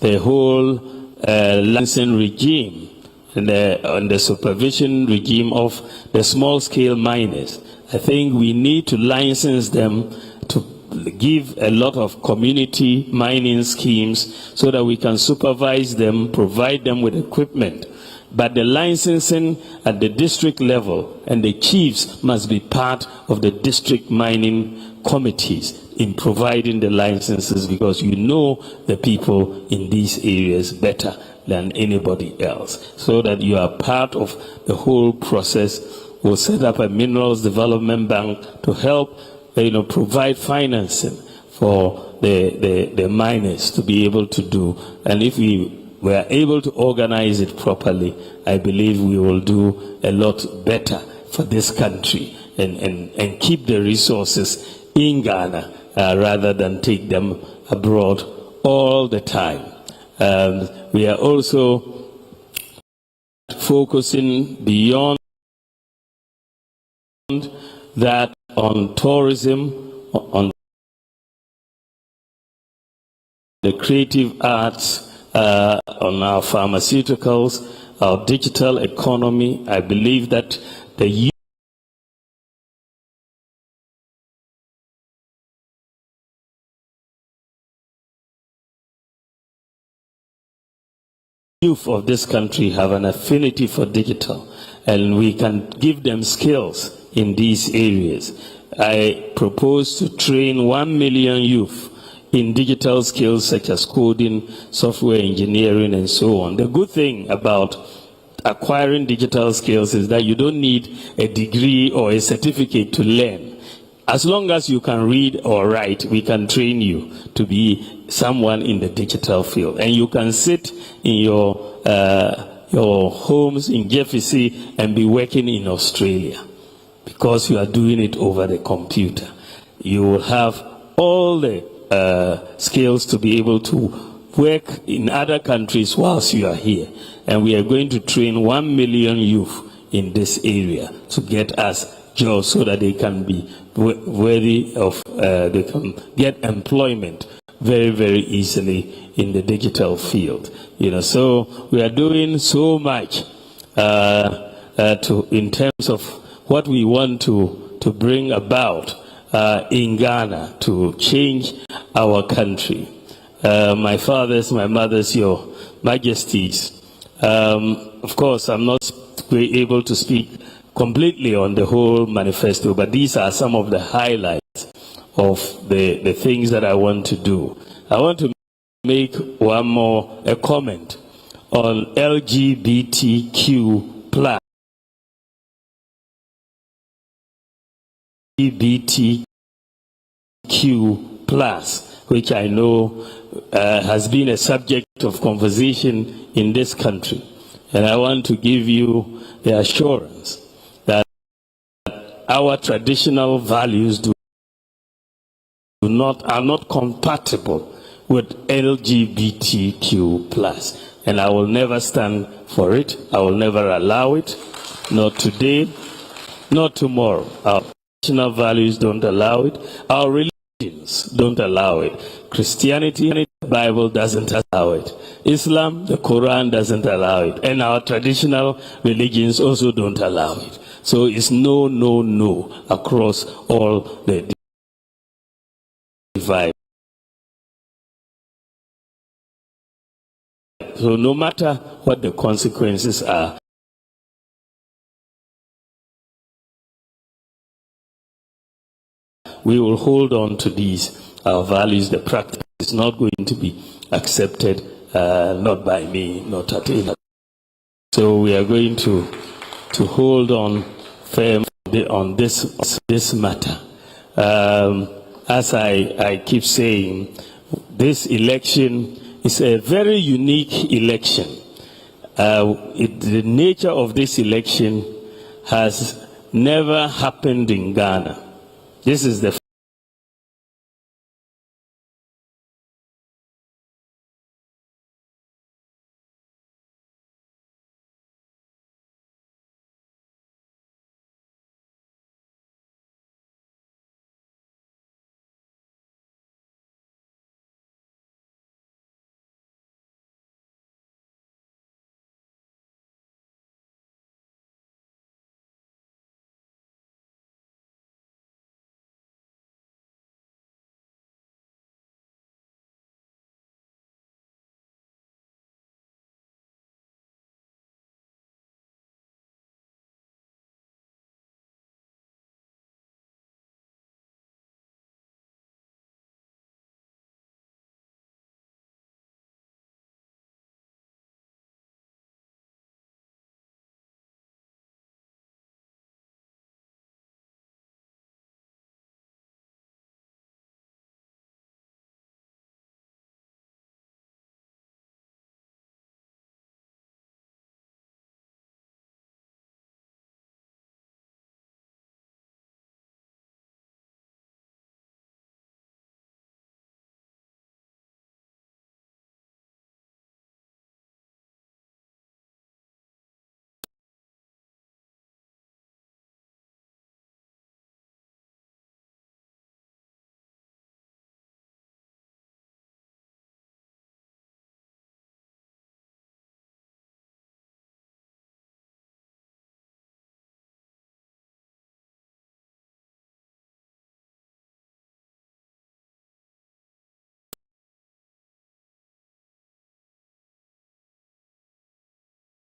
the whole licensing regime and the supervision regime of the small-scale miners. I think we need to license them to give a lot of community mining schemes so that we can supervise them, provide them with equipment. But the licensing at the district level and the chiefs must be part of the district mining committees in providing the licenses, because you know the people in these areas better than anybody else, so that you are part of the whole process. We'll set up a minerals development bank to help provide financing for the miners to be able to do. And if we were able to organize it properly, I believe we will do a lot better for this country and keep the resources in Ghana rather than take them abroad all the time. We are also focusing beyond that on tourism, on the creative arts, on our pharmaceuticals, our digital economy. I believe that the youth of this country have an affinity for digital, and we can give them skills in these areas. I propose to train 1 million youth in digital skills such as coding, software engineering, and so on. The good thing about acquiring digital skills is that you don't need a degree or a certificate to learn. As long as you can read or write, we can train you to be someone in the digital field. And you can sit in your homes in Jeffrey and be working in Australia because you are doing it over the computer. You will have all the skills to be able to work in other countries whilst you are here. And we are going to train 1 million youth in this area to get us jobs so that they can be worthy of, they can get employment very, very easily in the digital field. So we are doing so much in terms of what we want to bring about in Ghana to change our country. My fathers, my mothers, your majesties, of course I'm not able to speak completely on the whole manifesto, but these are some of the highlights of the things that I want to do. I want to make a comment on LGBTQ plus. LGBTQ plus, which I know has been a subject of conversation in this country. And I want to give you the assurance that our traditional values are not compatible with LGBTQ plus. And I will never stand for it. I will never allow it. Not today, not tomorrow. Our traditional values don't allow it. Our religions don't allow it. Christianity, the Bible doesn't allow it. Islam, the Quran doesn't allow it. And our traditional religions also don't allow it. So it's no, no, no across all the divide. So no matter what the consequences are, we will hold on to these, our values. The practice is not going to be accepted, not by me, not at all. So we are going to hold on firm on this matter. As I keep saying, this election is a very unique election. The nature of this election has never happened in Ghana. This is the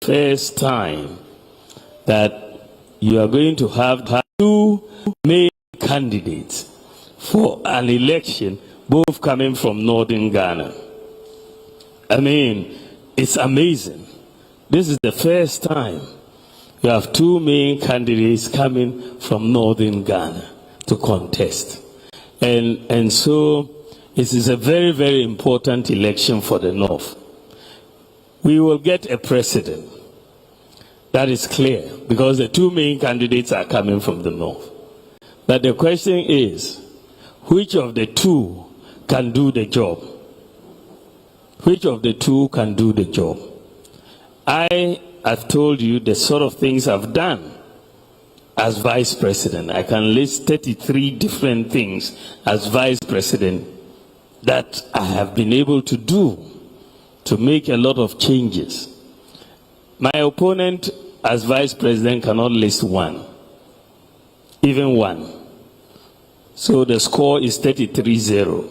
first time that you are going to have two main candidates for an election, both coming from northern Ghana. I mean, it's amazing. This is the first time you have two main candidates coming from northern Ghana to contest. And so it is a very, very important election for the North. We will get a president. That is clear, because the two main candidates are coming from the North. But the question is, which of the two can do the job? Which of the two can do the job? I have told you the sort of things I've done as vice president. I can list 33 different things as vice president that I have been able to do to make a lot of changes. My opponent as vice president cannot list one, even one. So the score is 33-0.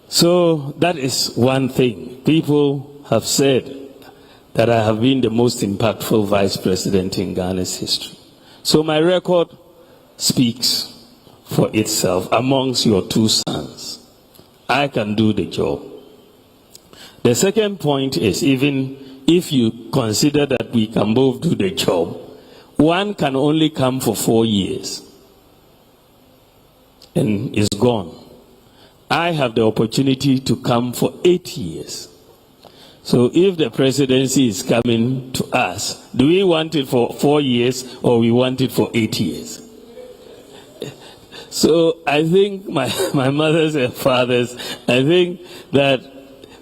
So that is one thing. People have said that I have been the most impactful vice president in Ghana's history. So my record speaks for itself amongst your two sons. I can do the job. The second point is, even if you consider that we can both do the job, one can only come for 4 years and is gone. I have the opportunity to come for 8 years. So if the presidency is coming to us, do we want it for 4 years or we want it for 8 years? So I think my mothers and fathers, I think that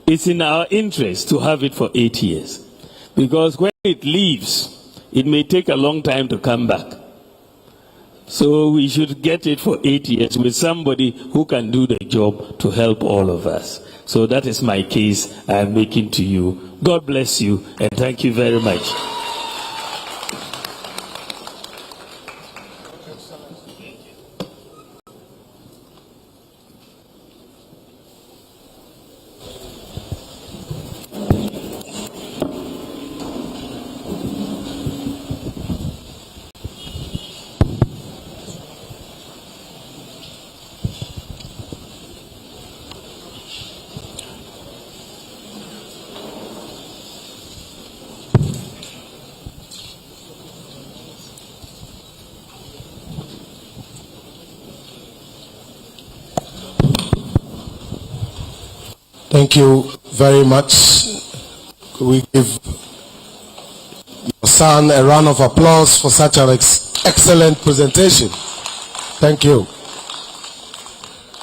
it's in our interest to have it for 8 years. Because when it leaves, it may take a long time to come back. So we should get it for 8 years with somebody who can do the job to help all of us. So that is my case I am making to you. God bless you and thank you very much. Thank you very much. Could we give your son a round of applause for such an excellent presentation? Thank you.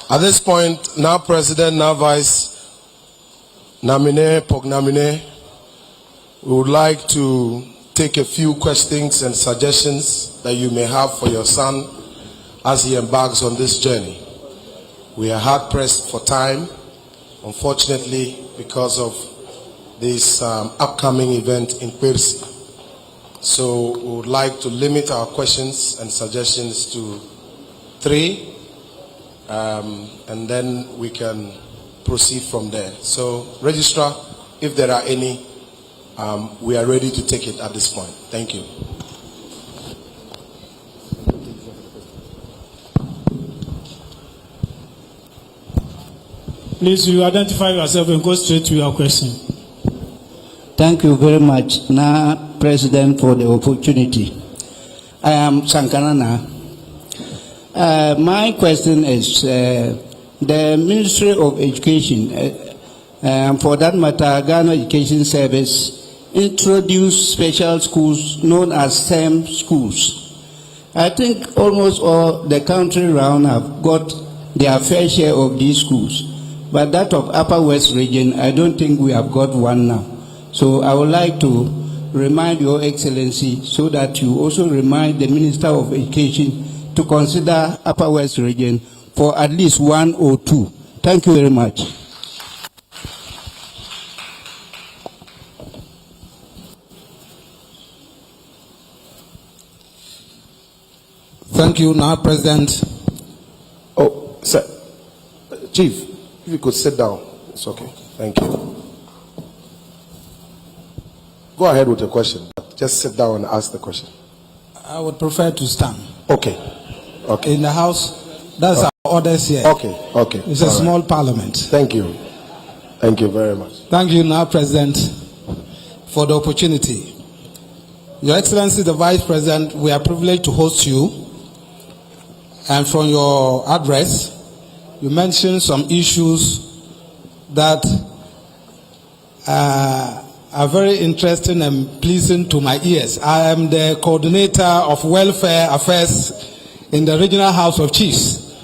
At this point, now President, now Vice, Namine, Pognamine, we would like to take a few questions and suggestions that you may have for your son as he embarks on this journey. We are hard pressed for time, unfortunately, because of this upcoming event in Persi. So we would like to limit our questions and suggestions to 3, and then we can proceed from there. So, Registrar, if there are any, we are ready to take it at this point. Thank you. Please, you identify yourself and go straight to your question. Thank you very much, President, for the opportunity. I am Sankanana. My question is, the Ministry of Education, for that matter, Ghana Education Service, introduced special schools known as STEM schools. I think almost all the country around have got their fair share of these schools. But that of Upper West region, I don't think we have got one now. So I would like to remind Your Excellency so that you also remind the Minister of Education to consider Upper West region for at least 1 or 2. Thank you very much. Thank you, now President. Oh, sir. Chief, if you could sit down, it's okay. Thank you. Go ahead with your question, but just sit down and ask the question. I would prefer to stand. Okay. Okay. In the House, that's our orders here. Okay. Okay. It's a small parliament. Thank you. Thank you very much. Thank you, now President, for the opportunity. Your Excellency, the Vice President, we are privileged to host you. And from your address, you mentioned some issues that are very interesting and pleasing to my ears. I am the coordinator of welfare affairs in the Regional House of Chiefs.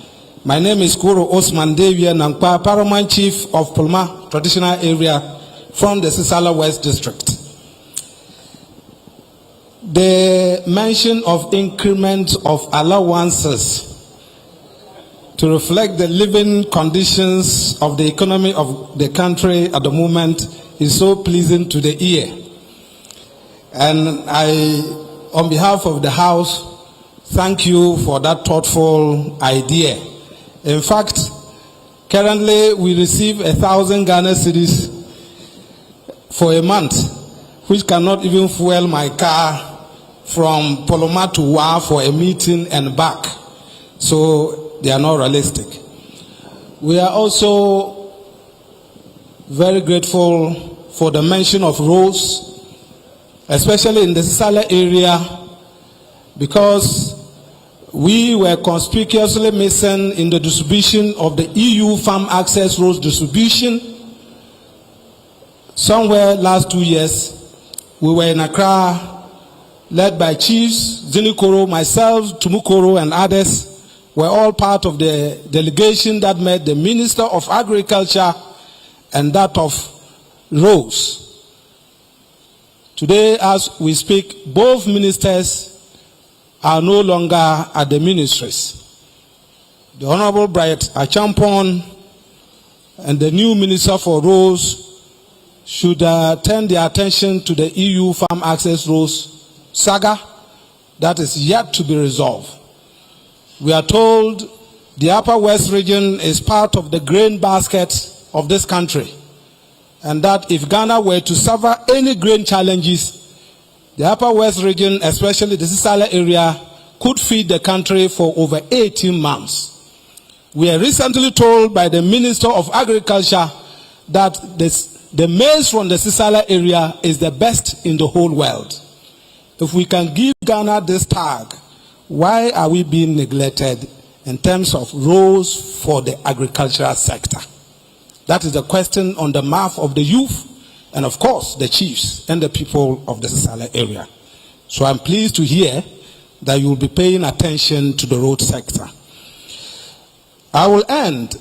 My name is Kuro Osman Devia Nangpa, Paramount Chief of Kumah Traditional Area from the Sisala West District. The mention of increment of allowances to reflect the living conditions of the economy of the country at the moment is so pleasing to the ear. And I, on behalf of the House, thank you for that thoughtful idea. In fact, currently we receive 1,000 Ghana cedis for a month, which cannot even fuel my car from Poloma to Wa for a meeting and back. So they are not realistic. We are also very grateful for the mention of roads, especially in the Sisala area, because we were conspicuously missing in the distribution of the EU farm access roads distribution. Somewhere last 2 years, we were in Accra, led by chiefs, Zinikoro, myself, Tumukoro, and others, were all part of the delegation that met the Minister of Agriculture and that of Roads. Today, as we speak, both ministers are no longer at the ministries. The Honorable Bright Achampon and the new Minister for Roads should turn their attention to the EU Farm Access Roads saga that is yet to be resolved. We are told the Upper West region is part of the grain basket of this country, and that if Ghana were to suffer any grain challenges, the Upper West region, especially the Sisala area, could feed the country for over 18 months. We are recently told by the Minister of Agriculture that the maize from the Sisala area is the best in the whole world. If we can give Ghana this tag, why are we being neglected in terms of roles for the agricultural sector? That is the question on the mouth of the youth and, of course, the chiefs and the people of the Sisala area. So I'm pleased to hear that you will be paying attention to the road sector. I will end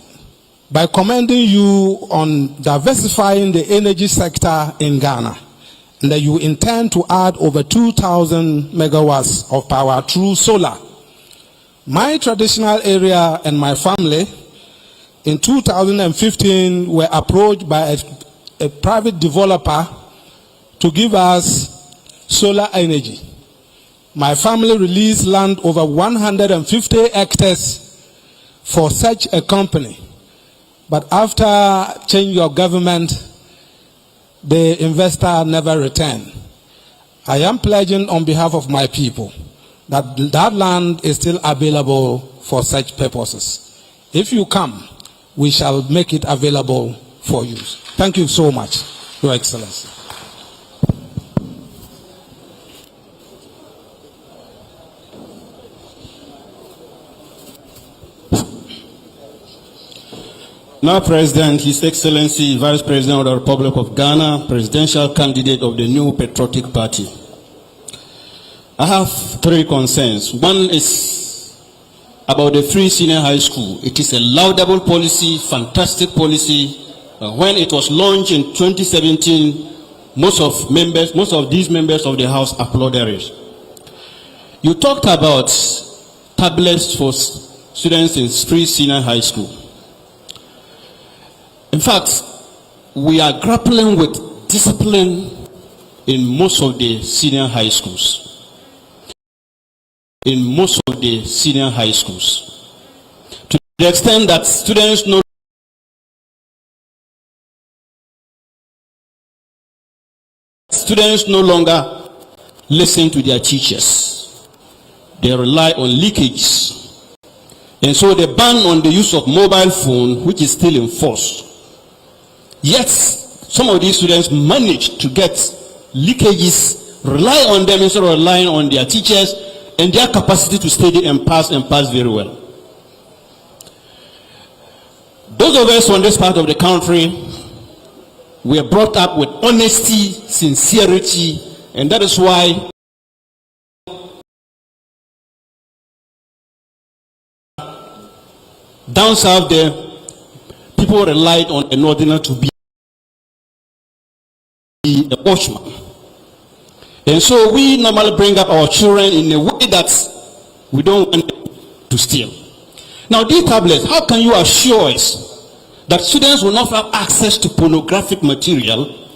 by commending you on diversifying the energy sector in Ghana, and that you intend to add over 2,000 megawatts of power through solar. My traditional area and my family in 2015 were approached by a private developer to give us solar energy. My family released land over 150 hectares for such a company. But after change of government, the investor never returned. I am pledging on behalf of my people that that land is still available for such purposes. If you come, we shall make it available for you. Thank you so much, Your Excellency. Now, President, His Excellency, Vice President of the Republic of Ghana, presidential candidate of the new Patriotic Party. I have 3 concerns. One is about the free senior high school. It is a laudable policy, fantastic policy. When it was launched in 2017, most of these members of the House applauded it. You talked about tablets for students in free senior high school. In fact, we are grappling with discipline in most of the senior high schools. To the extent that students no longer listen to their teachers. They rely on leakages. And so the ban on the use of mobile phone, which is still in force. Yet, some of these students manage to get leakages, rely on them instead of relying on their teachers and their capacity to study and pass very well. Those of us on this part of the country, we are brought up with honesty, sincerity, and that is why down south there, people relied on an ordinary to be a watchman. And so we normally bring up our children in a way that we don't want them to steal. Now these tablets, how can you assure us that students will not have access to pornographic material?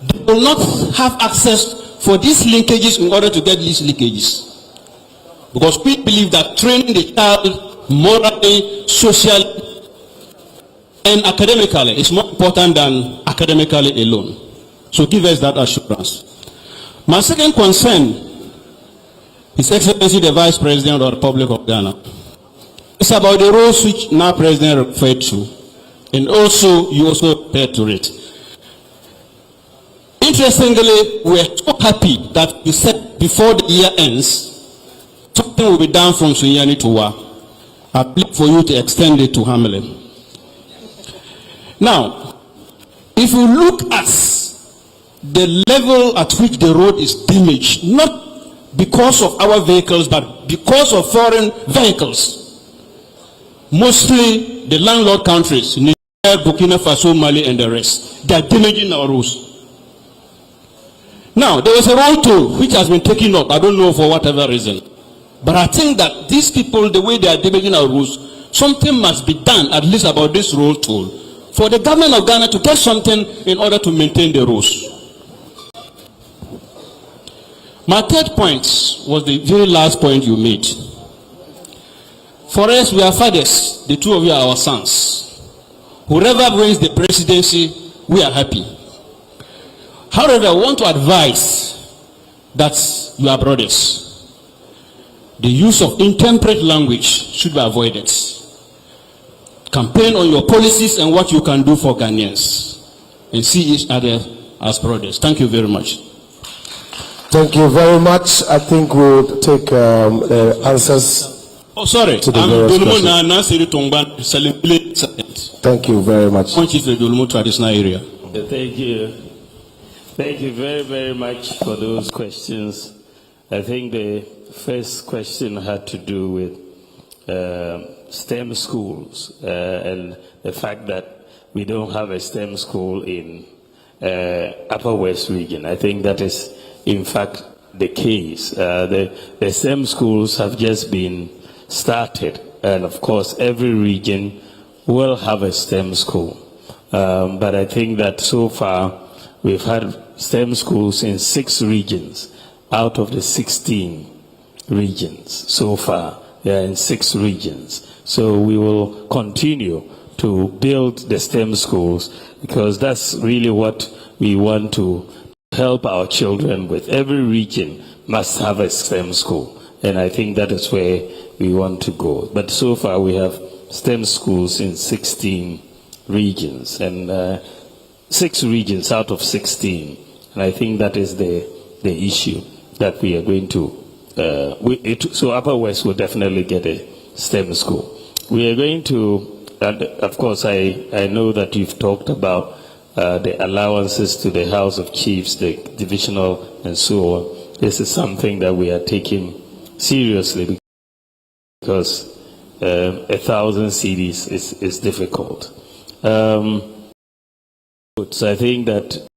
They will not have access for these linkages in order to get these leakages. Because we believe that training the child morally, socially, and academically is more important than academically alone. So give us that assurance. My second concern, His Excellency the Vice President of the Republic of Ghana, it's about the roles which now President referred to, and also you also referred to it. Interestingly, we are so happy that we said before the year ends, something will be done from Sunyani to Wa. I plead for you to extend it to Hamelin. Now, if you look at the level at which the road is damaged, not because of our vehicles, but because of foreign vehicles, mostly the landlord countries, Niger, Burkina Faso, Mali, and the rest, they are damaging our roads. Now, there was a road toll which has been taken up, I don't know for whatever reason. But I think that these people, the way they are damaging our roads, something must be done, at least about this road toll, for the government of Ghana to get something in order to maintain the roads. My third point was the very last point you made. For us, we are fathers. The two of you are our sons. Whoever wins the presidency, we are happy. However, I want to advise that you are brothers. The use of intemperate language should be avoided. Campaign on your policies and what you can do for Ghanaians, and see each other as brothers. Thank you very much. Thank you very much. I think we'll take the answers. Oh, sorry. To the Thank you very much. Traditional area. Thank you. Thank you very, very much for those questions. I think the first question had to do with STEM schools and the fact that we don't have a STEM school in Upper West region. I think that is, in fact, the case. The STEM schools have just been started, and of course, every region will have a STEM school. But I think that so far, we've had STEM schools in 6 regions out of the 16 regions. So far, they are in 6 regions. So we will continue to build the STEM schools, because that's really what we want to help our children with. Every region must have a STEM school, and I think that is where we want to go. But so far, we have STEM schools in 16 regions, and 6 regions out of 16, and I think that is the issue that we are going to. So Upper West will definitely get a STEM school. We are going to, and of course, I know that you've talked about the allowances to the House of Chiefs, the divisional, and so on. This is something that we are taking seriously, because 1,000 CDs is difficult. So I think that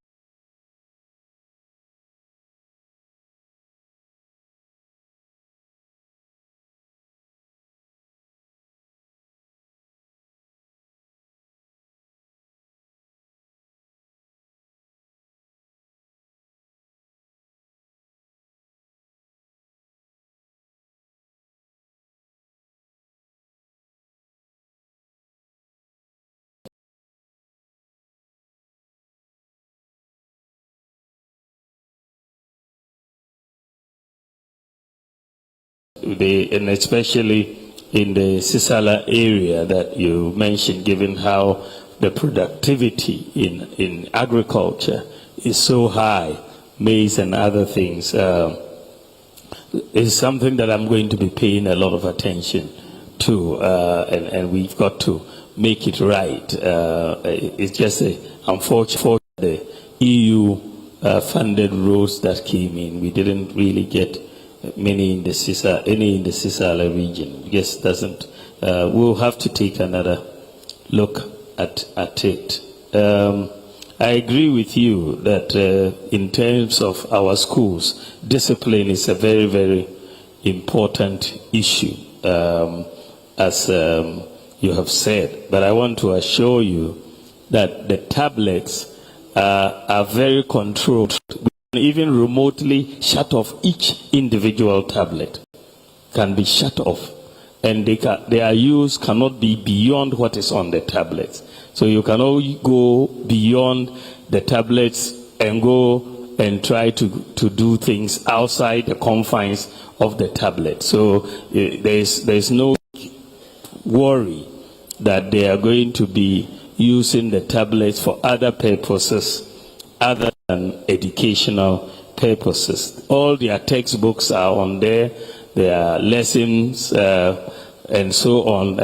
and especially in the Sisala area that you mentioned, given how the productivity in agriculture is so high, maize and other things, is something that I'm going to be paying a lot of attention to, and we've got to make it right. It's just unfortunate the EU funded roads that came in. We didn't really get any in the Sisala region. Yes, doesn't. We'll have to take another look at it. I agree with you that in terms of our schools, discipline is a very, very important issue, as you have said. But I want to assure you that the tablets are very controlled. Even remotely shut off each individual tablet, can be shut off, and their use cannot be beyond what is on the tablets. So you can only go beyond the tablets and go and try to do things outside the confines of the tablet. So there's no worry that they are going to be using the tablets for other purposes other than educational purposes. All their textbooks are on there, their lessons and so on,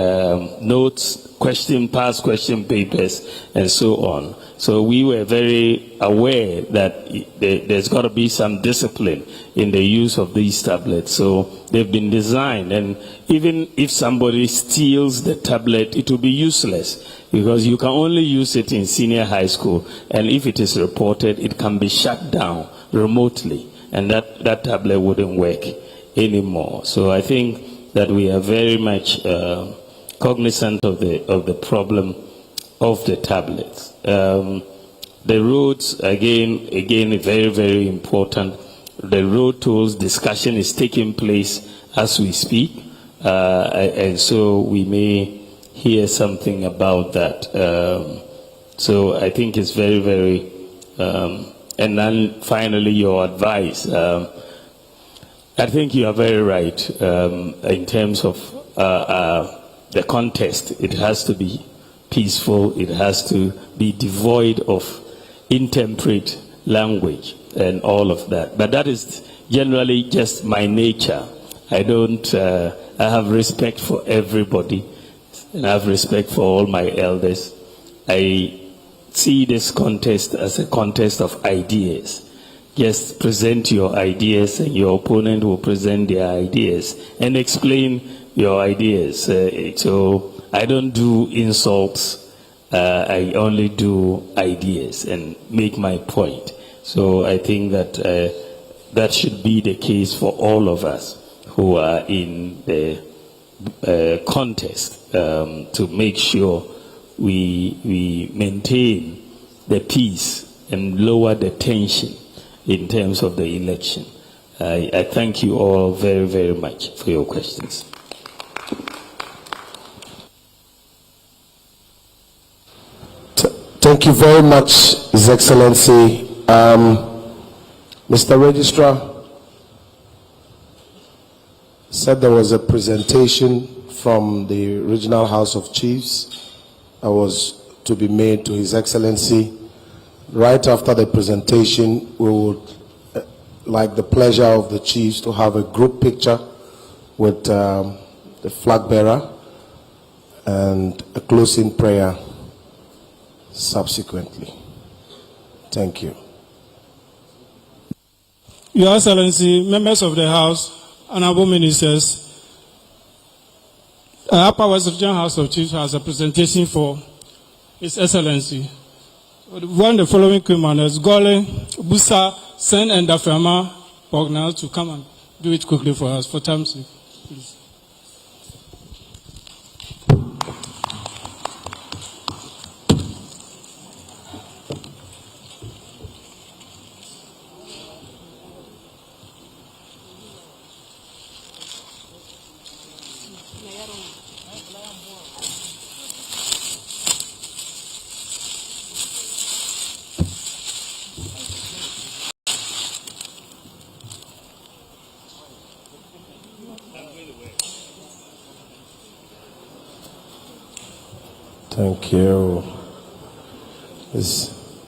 notes, past question papers, and so on. So we were very aware that there's got to be some discipline in the use of these tablets. So they've been designed, and even if somebody steals the tablet, it will be useless because you can only use it in senior high school, and if it is reported, it can be shut down remotely, and that tablet wouldn't work anymore. So I think that we are very much cognizant of the problem of the tablets. The roads, again, very, very important. The road tolls discussion is taking place as we speak, and so we may hear something about that. So I think it's very, very, and then finally your advice. I think you are very right in terms of the contest. It has to be peaceful, it has to be devoid of intemperate language and all of that. But that is generally just my nature. I have respect for everybody, and I have respect for all my elders. I see this contest as a contest of ideas. Just present your ideas, and your opponent will present their ideas and explain your ideas. So I don't do insults, I only do ideas and make my point. So I think that that should be the case for all of us who are in the contest, to make sure we maintain the peace and lower the tension in terms of the election. I thank you all very, very much for your questions. Thank you very much, His Excellency. Mr. Registrar said there was a presentation from the Regional House of Chiefs that was to be made to His Excellency. Right after the presentation, we would like the pleasure of the chiefs to have a group picture with the flag bearer and a closing prayer subsequently. Thank you. Your Excellency, members of the House, honorable ministers, Upper West Regional House of Chiefs has a presentation for His Excellency. When the following commanders, Gole, Busa, Sen, and Dafama Pogna to come and do it quickly for us, for time's sake, please. Thank you. This